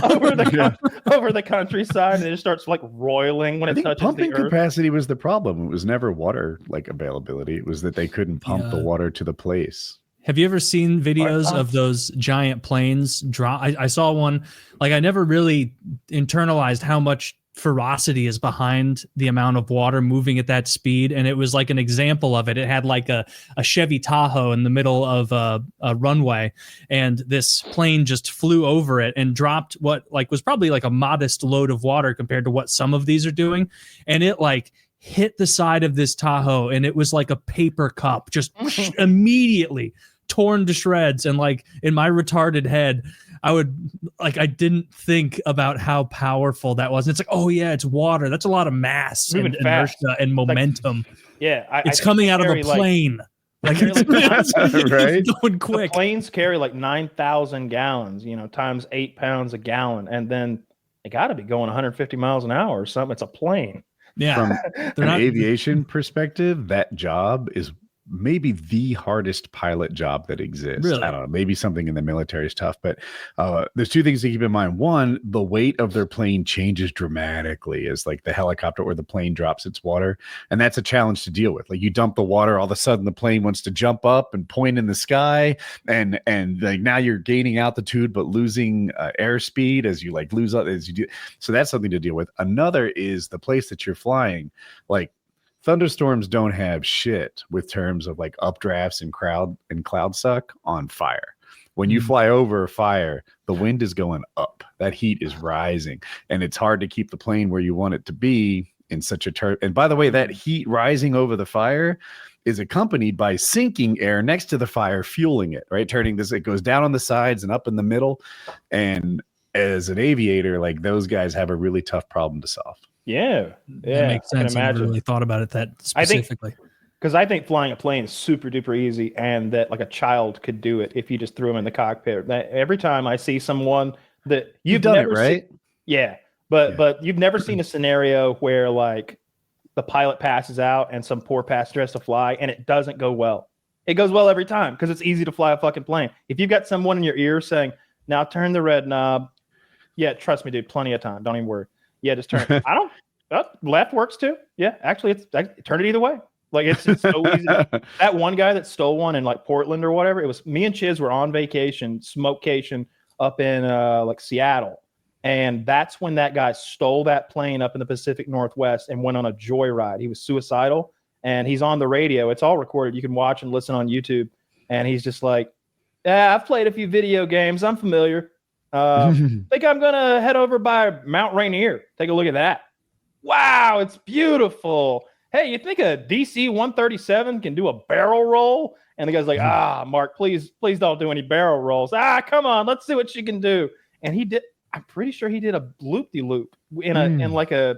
over the countryside, and it just starts like roiling when it touches pumping the earth. Capacity was the problem. It was never water like availability. It was that they couldn't pump the water to the place. Have you ever seen videos of those giant planes drop? I saw one. Like, I never really internalized how much ferocity is behind the amount of water moving at that speed, and it was like an example of it. It had like a Chevy Tahoe in the middle of a runway, and this plane just flew over it and dropped what like was probably like a modest load of water compared to what some of these are doing, and it like hit the side of this Tahoe, and it was like a paper cup, just immediately torn to shreds. And like in my retarded head, I didn't think about how powerful that was. And it's like, oh yeah, it's water. That's a lot of mass and inertia and momentum. Like, it's coming out of a plane. Like it's right? going quick. The planes carry like 9,000 gallons, times 8 pounds a gallon. And then they got to be going 150 miles an hour or something. It's a plane. Yeah. From an aviation perspective, that job is maybe the hardest pilot job that exists. Really? I don't know. Maybe something in the military is tough, but there's two things to keep in mind. One, the weight of their plane changes dramatically as like the helicopter or the plane drops its water. And that's a challenge to deal with. Like you dump the water, all of a sudden the plane wants to jump up and point in the sky. And like now you're gaining altitude, but losing airspeed as you like lose as you do. So that's something to deal with. Another is the place that you're flying. Like, thunderstorms don't have shit with terms of like updrafts and cloud suck on fire. When you fly over a fire, the wind is going up. That heat is rising, and it's hard to keep the plane where you want it to be in such a And by the way, that heat rising over the fire is accompanied by sinking air next to the fire, fueling it, right? It goes down on the sides and up in the middle. And as an aviator, like those guys have a really tough problem to solve. Yeah, that makes sense. I never really thought about it that specifically. Because I think flying a plane is super duper easy, and that like a child could do it if you just threw them in the cockpit. Every time I see someone that you've done never it, right? But you've never seen a scenario where like the pilot passes out and some poor passenger has to fly, and it doesn't go well. It goes well every time because it's easy to fly a fucking plane. If you've got someone in your ear saying, "Now turn the red knob," yeah, trust me, dude, plenty of time. Don't even worry. Yeah, just turn. Left works too. Yeah, actually, turn it either way. Like it's so easy. That one guy that stole one in like Portland or whatever. It was me and Chiz were on vacation, smokecation up in like Seattle, and that's when that guy stole that plane up in the Pacific Northwest and went on a joyride. He was suicidal, and he's on the radio. It's all recorded. You can watch and listen on YouTube. And he's just like, "Yeah, I've played a few video games. I'm familiar. Think I'm gonna head over by Mount Rainier. Take a look at that. Wow, it's beautiful. Hey, you think a DC-137 can do a barrel roll?" And the guy's like, "Mark, please don't do any barrel rolls. Come on, let's see what she can do." And he did. I'm pretty sure he did a loop-de-loop in like a,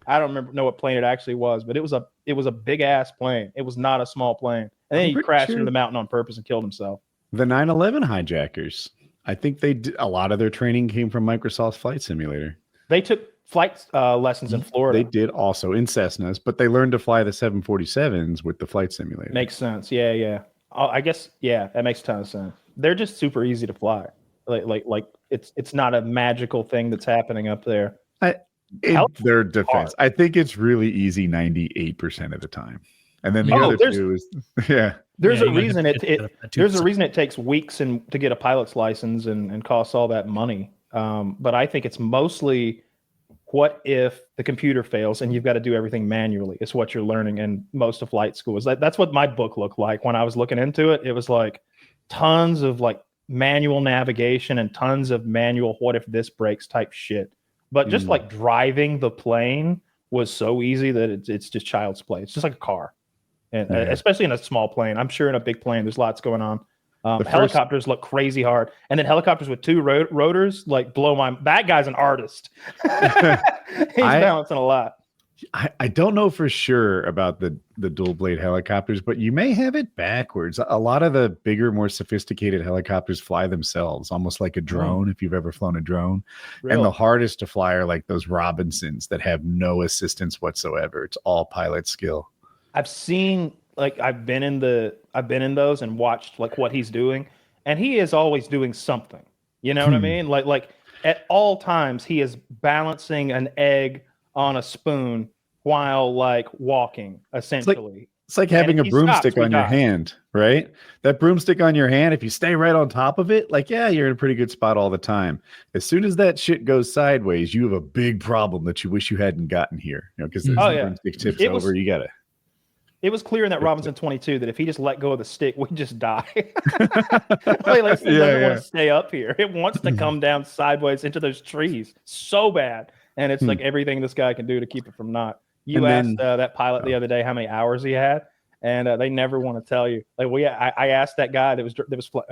I don't know what plane it actually was, but it was a big ass plane. It was not a small plane. And then he crashed into the mountain on purpose and killed himself. The 9/11 hijackers. I think a lot of their training came from Microsoft's Flight Simulator. They took flight lessons in Florida. They did also in Cessnas, but they learned to fly the 747s with the Flight Simulator. Makes sense. Yeah. I guess, yeah, that makes a ton of sense. They're just super easy to fly. Like it's not a magical thing that's happening up there. In their defense, I think it's really easy 98% of the time. And then the other two is, There's a reason it takes weeks to get a pilot's license and costs all that money. But I think it's mostly, what if the computer fails and you've got to do everything manually? It's what you're learning in most of flight schools. That's what my book looked like when I was looking into it. It was like tons of like manual navigation and tons of manual what if this breaks type shit. But just like driving the plane was so easy that it's just child's play. It's just like a car, and especially in a small plane. I'm sure in a big plane there's lots going on. Helicopters look crazy hard, and then helicopters with two rotors like blow my. That guy's an artist. He's balancing a lot. I don't know for sure about the dual blade helicopters, but you may have it backwards. A lot of the bigger, more sophisticated helicopters fly themselves, almost like a drone, if you've ever flown a drone. Really? And the hardest to fly are like those Robinsons that have no assistance whatsoever. It's all pilot skill. I've seen, like, I've been in those and watched like what he's doing, and he is always doing something. You know what I mean? Like at all times he is balancing an egg on a spoon while like walking, essentially. It's like having a broomstick on your hand, right? That broomstick on your hand, if you stay right on top of it, like, yeah, you're in a pretty good spot all the time. As soon as that shit goes sideways, you have a big problem that you wish you hadn't gotten here. You know, because the broomstick tips over, you gotta. It was clear in that Robinson 22 that if he just let go of the stick, we'd just die. It doesn't want to stay up here. It wants to come down sideways into those trees so bad. And it's like everything this guy can do to keep it from not. You asked that pilot the other day how many hours he had, and they never want to tell you. Like, well, yeah, I asked that guy that was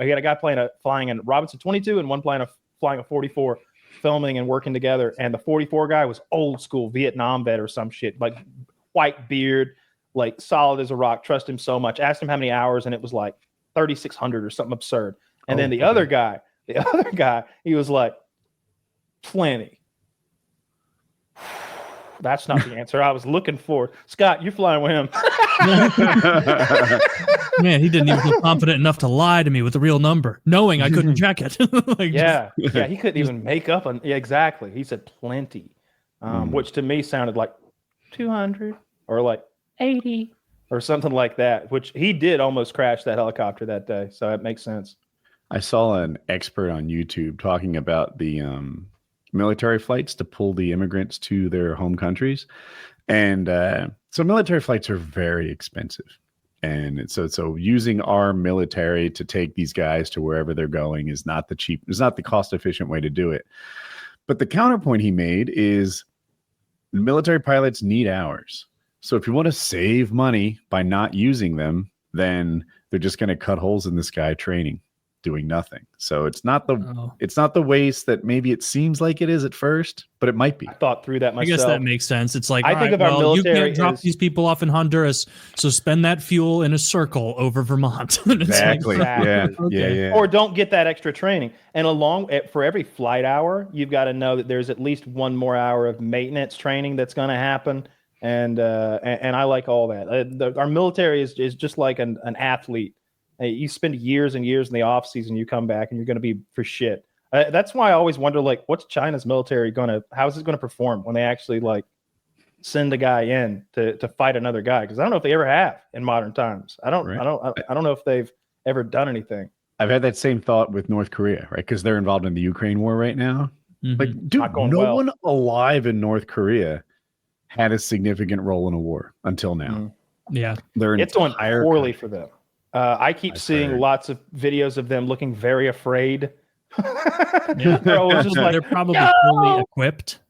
he had a guy flying in Robinson 22 and one flying a 44, filming and working together. And the 44 guy was old school Vietnam vet or some shit, like white beard, like solid as a rock. Trust him so much. Asked him how many hours, and it was like 3,600 or something absurd. And then the other guy, he was like, plenty. That's not the answer I was looking for. Scott, you're flying with him. Man, he didn't even feel confident enough to lie to me with the real number, knowing I couldn't check it. He couldn't even make up an. Yeah, exactly. He said plenty, which to me sounded like 200 or like 80 or something like that. Which he did almost crash that helicopter that day, so that makes sense. I saw an expert on YouTube talking about the military flights to pull the immigrants to their home countries. And so military flights are very expensive. And so using our military to take these guys to wherever they're going is not the cost efficient way to do it. But the counterpoint he made is military pilots need hours. So if you want to save money by not using them, then they're just going to cut holes in the sky training, doing nothing. So it's not the waste that maybe it seems like it is at first, but it might be. I thought through that myself. I guess that makes sense. It's like, I think of our military, you can't drop these people off in Honduras, so spend that fuel in a circle over Vermont. Exactly. Yeah. Or don't get that extra training. And for every flight hour, you've got to know that there's at least one more hour of maintenance training that's going to happen. And I like all that. Our military is just like an athlete. You spend years and years in the off season, you come back and you're going to be for shit. That's why I always wonder, like, what's China's military how is it going to perform when they actually like send a guy in to fight another guy? Because I don't know if they ever have in modern times. I don't know if they've ever done anything. I've had that same thought with North Korea, right? Because they're involved in the Ukraine war right now. Mm-hmm. Like, dude, one alive in North Korea had a significant role in a war until now. Mm-hmm. Yeah, it's going poorly for them. I keep seeing lots of videos of them looking very afraid. Yeah. They're probably fully equipped.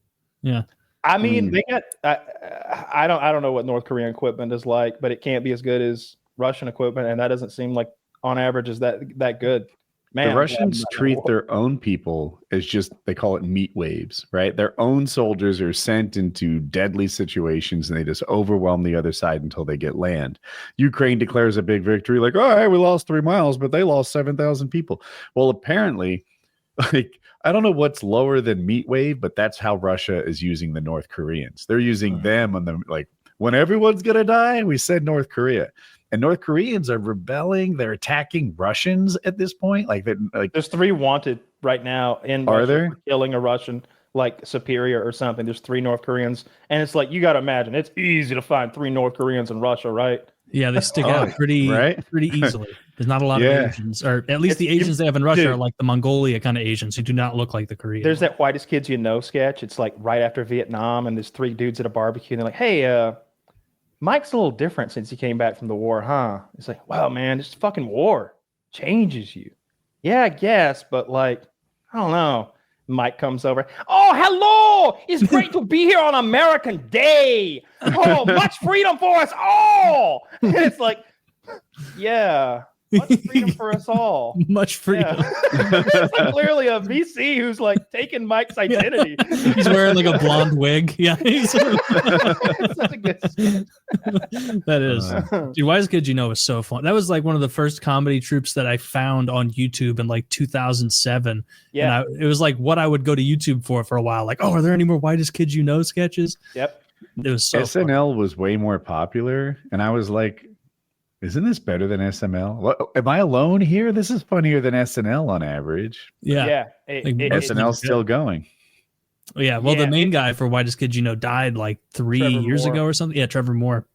Yeah. I mean, they got. I don't know what North Korean equipment is like, but it can't be as good as Russian equipment, and that doesn't seem like, on average, is that good. Man, the Russians treat their own people as they call it meat waves, right? Their own soldiers are sent into deadly situations and they just overwhelm the other side until they get land. Ukraine declares a big victory, like, all right, we lost 3 miles, but they lost 7,000 people. Well, apparently, like, I don't know what's lower than meat wave, but that's how Russia is using the North Koreans. They're using them on the, like, when everyone's going to die, we send North Korea. And North Koreans are rebelling. They're attacking Russians at this point. There's 3 wanted right now in Russia for killing a Russian like superior or something. There's 3 North Koreans, and it's like, you got to imagine it's easy to find 3 North Koreans in Russia, right? Yeah, they stick out pretty easily. There's not a lot of Asians, or at least the Asians they have in Russia are like the Mongolia kind of Asians who do not look like the Koreans. There's that Whitest Kids You Know sketch. It's like right after Vietnam, and there's 3 dudes at a barbecue, and they're like, hey, Mike's a little different since he came back from the war, huh? It's like, wow, man, it's fucking war. changes you. Yeah, I guess, but like, I don't know. Mike comes over. Oh, hello! It's great to be here on American Day. Oh, much freedom for us all. And it's like, yeah, much freedom for us all. Much freedom. Yeah. It's like clearly a VC who's like taking Mike's identity. He's wearing like a blonde wig. Yeah, It's such a good sketch. that is. Dude, Wise Kids You Know is so fun. That was like one of the first comedy troupes that I found on YouTube in like 2007. Yeah, And it was like what I would go to YouTube for a while. Like, oh, are there any more Widest Kids You Know sketches? yep. It was so fun. SNL was way more popular, and I was like, isn't this better than SML? What, am I alone here? This is funnier than SNL on average. Yeah. SNL's still going. Yeah. Well, Yeah, the main guy for Widest Kids You Know died like 3 years Moore. ago or something. Yeah, Trevor Moore.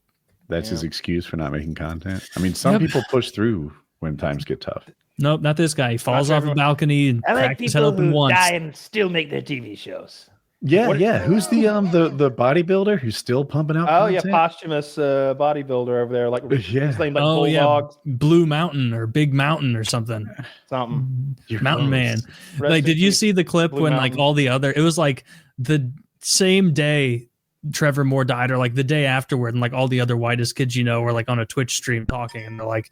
That's his excuse for not making content. I mean, some people push through when times get tough. Nope, not this guy. He falls off the balcony and I like cracks his head people open who once. die and still make their TV shows. Yeah, What- yeah. Who's the bodybuilder who's still pumping out? Oh yeah, content? posthumous bodybuilder over there, like Yeah. his name like Oh yeah, Bulldog Blue Mountain or Big Mountain or something. something. You're Mountain close. Man. Rest Like, in did you peace, see the clip Blue when Mountain. like all the other? It was like the same day Trevor Moore died, or like the day afterward, and like all the other Widest Kids You Know were like on a Twitch stream talking, and they're like,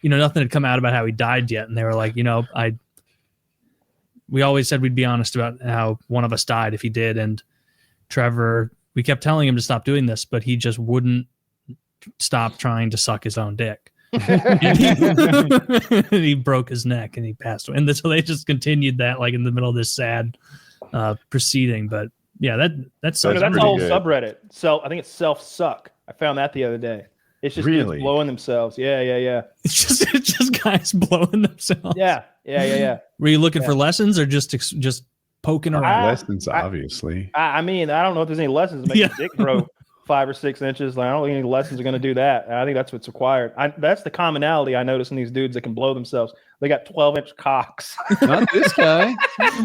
nothing had come out about how he died yet, and they were like, we always said we'd be honest about how one of us died if he did, and Trevor, we kept telling him to stop doing this, but he just wouldn't stop trying to suck his own dick. And he broke his neck and he passed away. And so they just continued that like in the middle of this sad proceeding. But yeah, that's So that's a pretty whole good. subreddit. So I think it's self suck. I found that the other day. It's just dudes Really? blowing themselves. Yeah. it's just guys blowing themselves. Yeah. Were you looking Yeah. for lessons or just poking around? Lessons, obviously. I mean, I don't know if there's any lessons to make your dick grow 5 or 6 inches. Like, I don't think any lessons are going to do that. I think that's what's required. That's the commonality I notice in these dudes that can blow themselves. They got 12-inch cocks. Not this guy.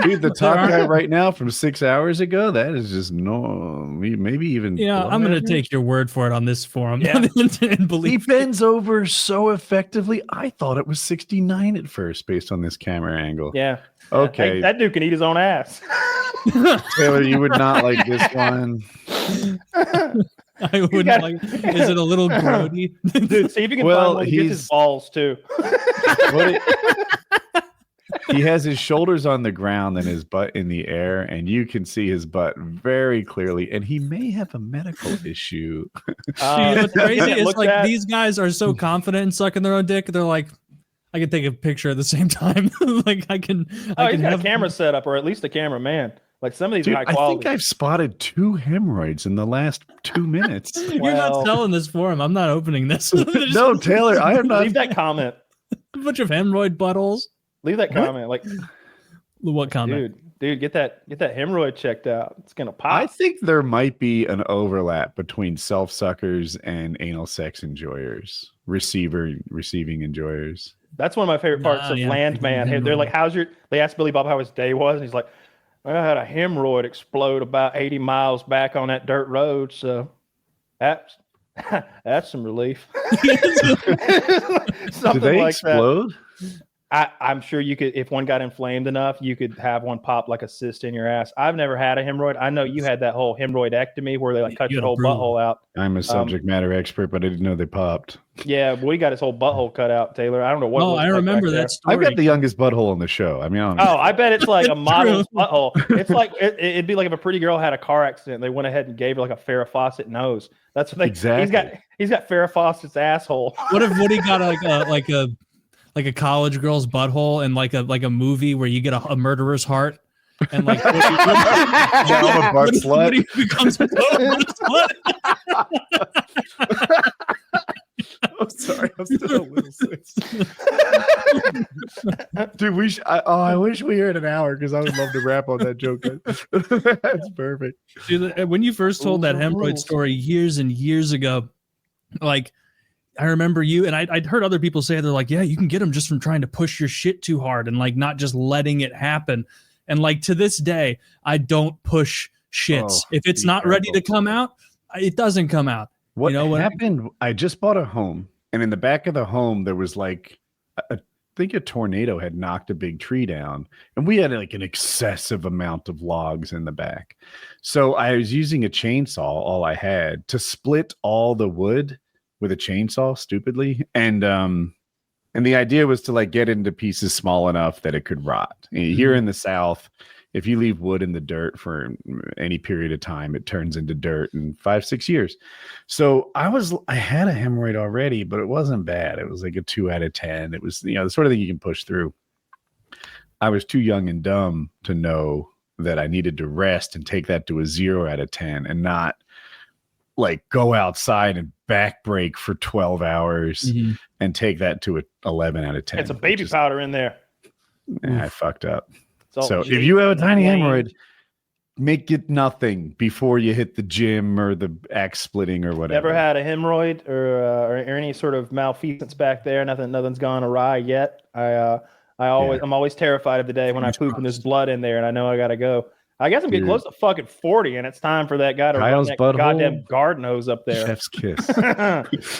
Dude, the top guy right now from 6 hours ago, that is just maybe even. I'm going to take your word for it on this forum. Yeah. and He believe bends over so effectively. I thought it was 69 at first based on this camera angle. Yeah. Okay. That dude can eat his own ass. Taylor, you would not like this one. I wouldn't gotta- like. Is it a little grody? Dude, see if you can Well, find one that gets his he's- balls too. He has his shoulders on the ground and his butt in the air, and you can see his butt very clearly. And he may have a medical issue. What's crazy is Look like at- these guys are so confident in sucking their own dick. They're like, I can take a picture at the same time. Like I can. Oh, I he's can got have a camera set up, or at least a cameraman. Like some of these Dude, are high I quality. think I've spotted 2 hemorrhoids in the last 2 minutes. You're Well- not selling this for him. I'm not opening this. No, Taylor, I am not. Leave that comment. A bunch of hemorrhoid buttholes. Leave that comment. Like, What comment? dude, get that hemorrhoid checked out. It's gonna pop. I think there might be an overlap between self-suckers and anal sex enjoyers, receiving enjoyers. That's one of my favorite parts of yeah. Landman. Hey, they're like, they asked Billy Bob how his day was, and he's like, I had a hemorrhoid explode about 80 miles back on that dirt road, so that's some relief. Something Do they like explode? that. I'm sure you could, if one got inflamed enough, you could have one pop like a cyst in your ass. I've never had a hemorrhoid. I know you had that whole hemorrhoidectomy where they like cut You your had a whole bruise. butthole out. I'm a subject matter expert, but I didn't know they popped. Yeah, we got his whole butthole cut out, Taylor. I don't know what. it Oh, looks I like remember back there. that story. I've got the youngest butthole on the show. I mean, I don't know. Oh, I bet it's like a It's model's true. butthole. It's like it'd be like if a pretty girl had a car accident, they went ahead and gave her like a Farrah Fawcett nose. That's what they. Exactly. He's got Farrah Fawcett's asshole. What if Woody got like a college girl's butthole and like a movie where you get a murderer's heart and like Now I'm a butt slut. Woody becomes a total slut. I'm sorry, I'm still a little sick. Dude, I wish we were at an hour because I would love to rap on that joke. That's perfect. Dude, when you first told that hemorrhoid story years and years ago, like I remember you and I'd heard other people say they're like, yeah, you can get them just from trying to push your shit too hard and like not just letting it happen. And like to this day, I don't push shits. Oh, if it's be not ready to careful. come out, it doesn't come out. What You know what? happened? I just bought a home, and in the back of the home there was like think a tornado had knocked a big tree down, and we had like an excessive amount of logs in the back. So I was using a chainsaw, all I had, to split all the wood with a chainsaw, stupidly. And the idea was to like get into pieces small enough that it could rot. Here in the South, if you leave wood in the dirt for any period of time, it turns into dirt in 5-6 years. So I had a hemorrhoid already, but it wasn't bad. It was like a 2 out of 10. It was, the sort of thing you can push through. I was too young and dumb to know that I needed to rest and take that to a 0 out of 10 and not like go outside and back break for 12 hours and take that to a 11 out of 10. It's a baby powder in there. I fucked up. So if you have a tiny hemorrhoid, make it nothing before you hit the gym or the axe splitting or whatever. Never had a hemorrhoid or any sort of malfeasance back there. Nothing's gone awry yet. I'm always terrified of the day when I poop and there's blood in there and I know I gotta go. I guess I'm getting close to fucking 40 and it's time for that guy to run that goddamn garden hose up there. Chef's kiss.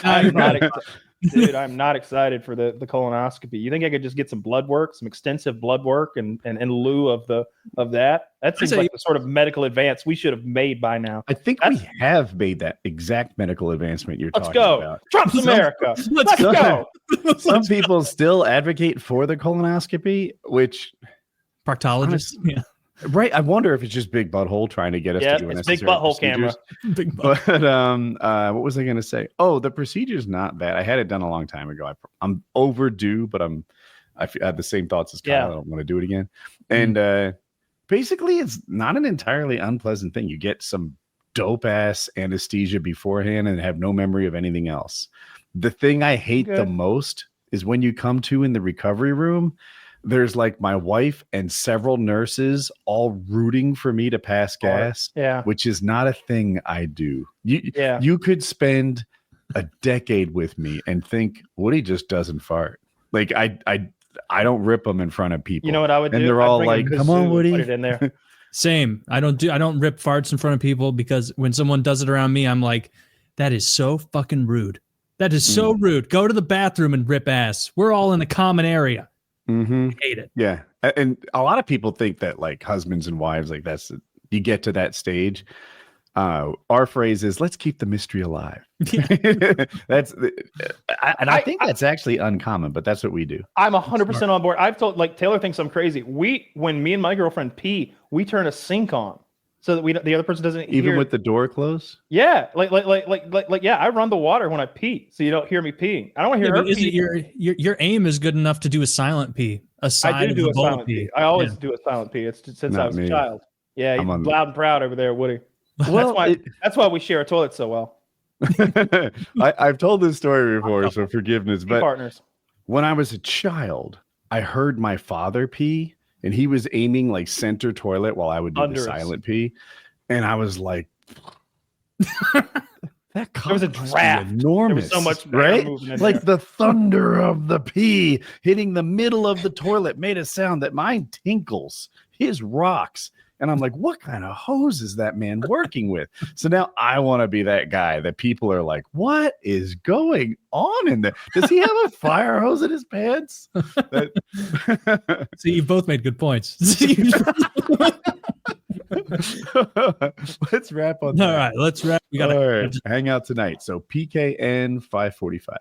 I'm not excited for the colonoscopy. You think I could just get some blood work, some extensive blood work, and in lieu of that? That seems like the sort of medical advance we should have made by now. I think we have made that exact medical advancement you're talking about. Trump's America. Let's go. Some people still advocate for the colonoscopy, which proctologists, right. I wonder if it's just big butthole trying to get us to do it's big butthole camera. Big butthole. But what was I going to say? Oh, the procedure's not bad. I had it done a long time ago. I'm overdue, but I have the same thoughts as Kyle. I don't want to do it again. And basically, it's not an entirely unpleasant thing. You get some dope ass anesthesia beforehand and have no memory of anything else. The thing I hate the most is when you come to in the recovery room. There's like my wife and several nurses all rooting for me to pass gas, which is not a thing I do. You could spend a decade with me and think Woody just doesn't fart. Like I don't rip them in front of people. You know what I would do? And they're all like, "Come on, Woody." Put it in there. Same. I don't rip farts in front of people because when someone does it around me, I'm like, that is so fucking rude. That is so rude. Go to the bathroom and rip ass. We're all in a common area. I hate it. Yeah. And a lot of people think that like husbands and wives, like you get to that stage. Our phrase is let's keep the mystery alive. I think that's actually uncommon, but that's what we do. I'm 100% on board. I've told like Taylor thinks I'm crazy. When me and my girlfriend pee, we turn a sink on so that the other person doesn't even with the door closed. Yeah, like I run the water when I pee, so you don't hear me peeing. I don't want to hear her pee. Your aim is good enough to do a silent pee. I do a silent pee. I always do a silent pee. It's since I was a child. Yeah, he's loud and proud over there, Woody. Well, that's why we share a toilet so well. I've told this story before, so forgiveness. But partners. When I was a child, I heard my father pee. And he was aiming like center toilet while I would do the silent pee. And I was like, that there was a draft. Enormous. There was so much right? Like the thunder of the pee hitting the middle of the toilet made a sound that mine tinkles. His rocks. And I'm like, what kind of hose is that man working with? So now I want to be that guy that people are like, what is going on in there? Does he have a fire hose in his pants? See, you both made good points. Let's wrap on that. All right, let's wrap. We got to hang out tonight. So PKN 545.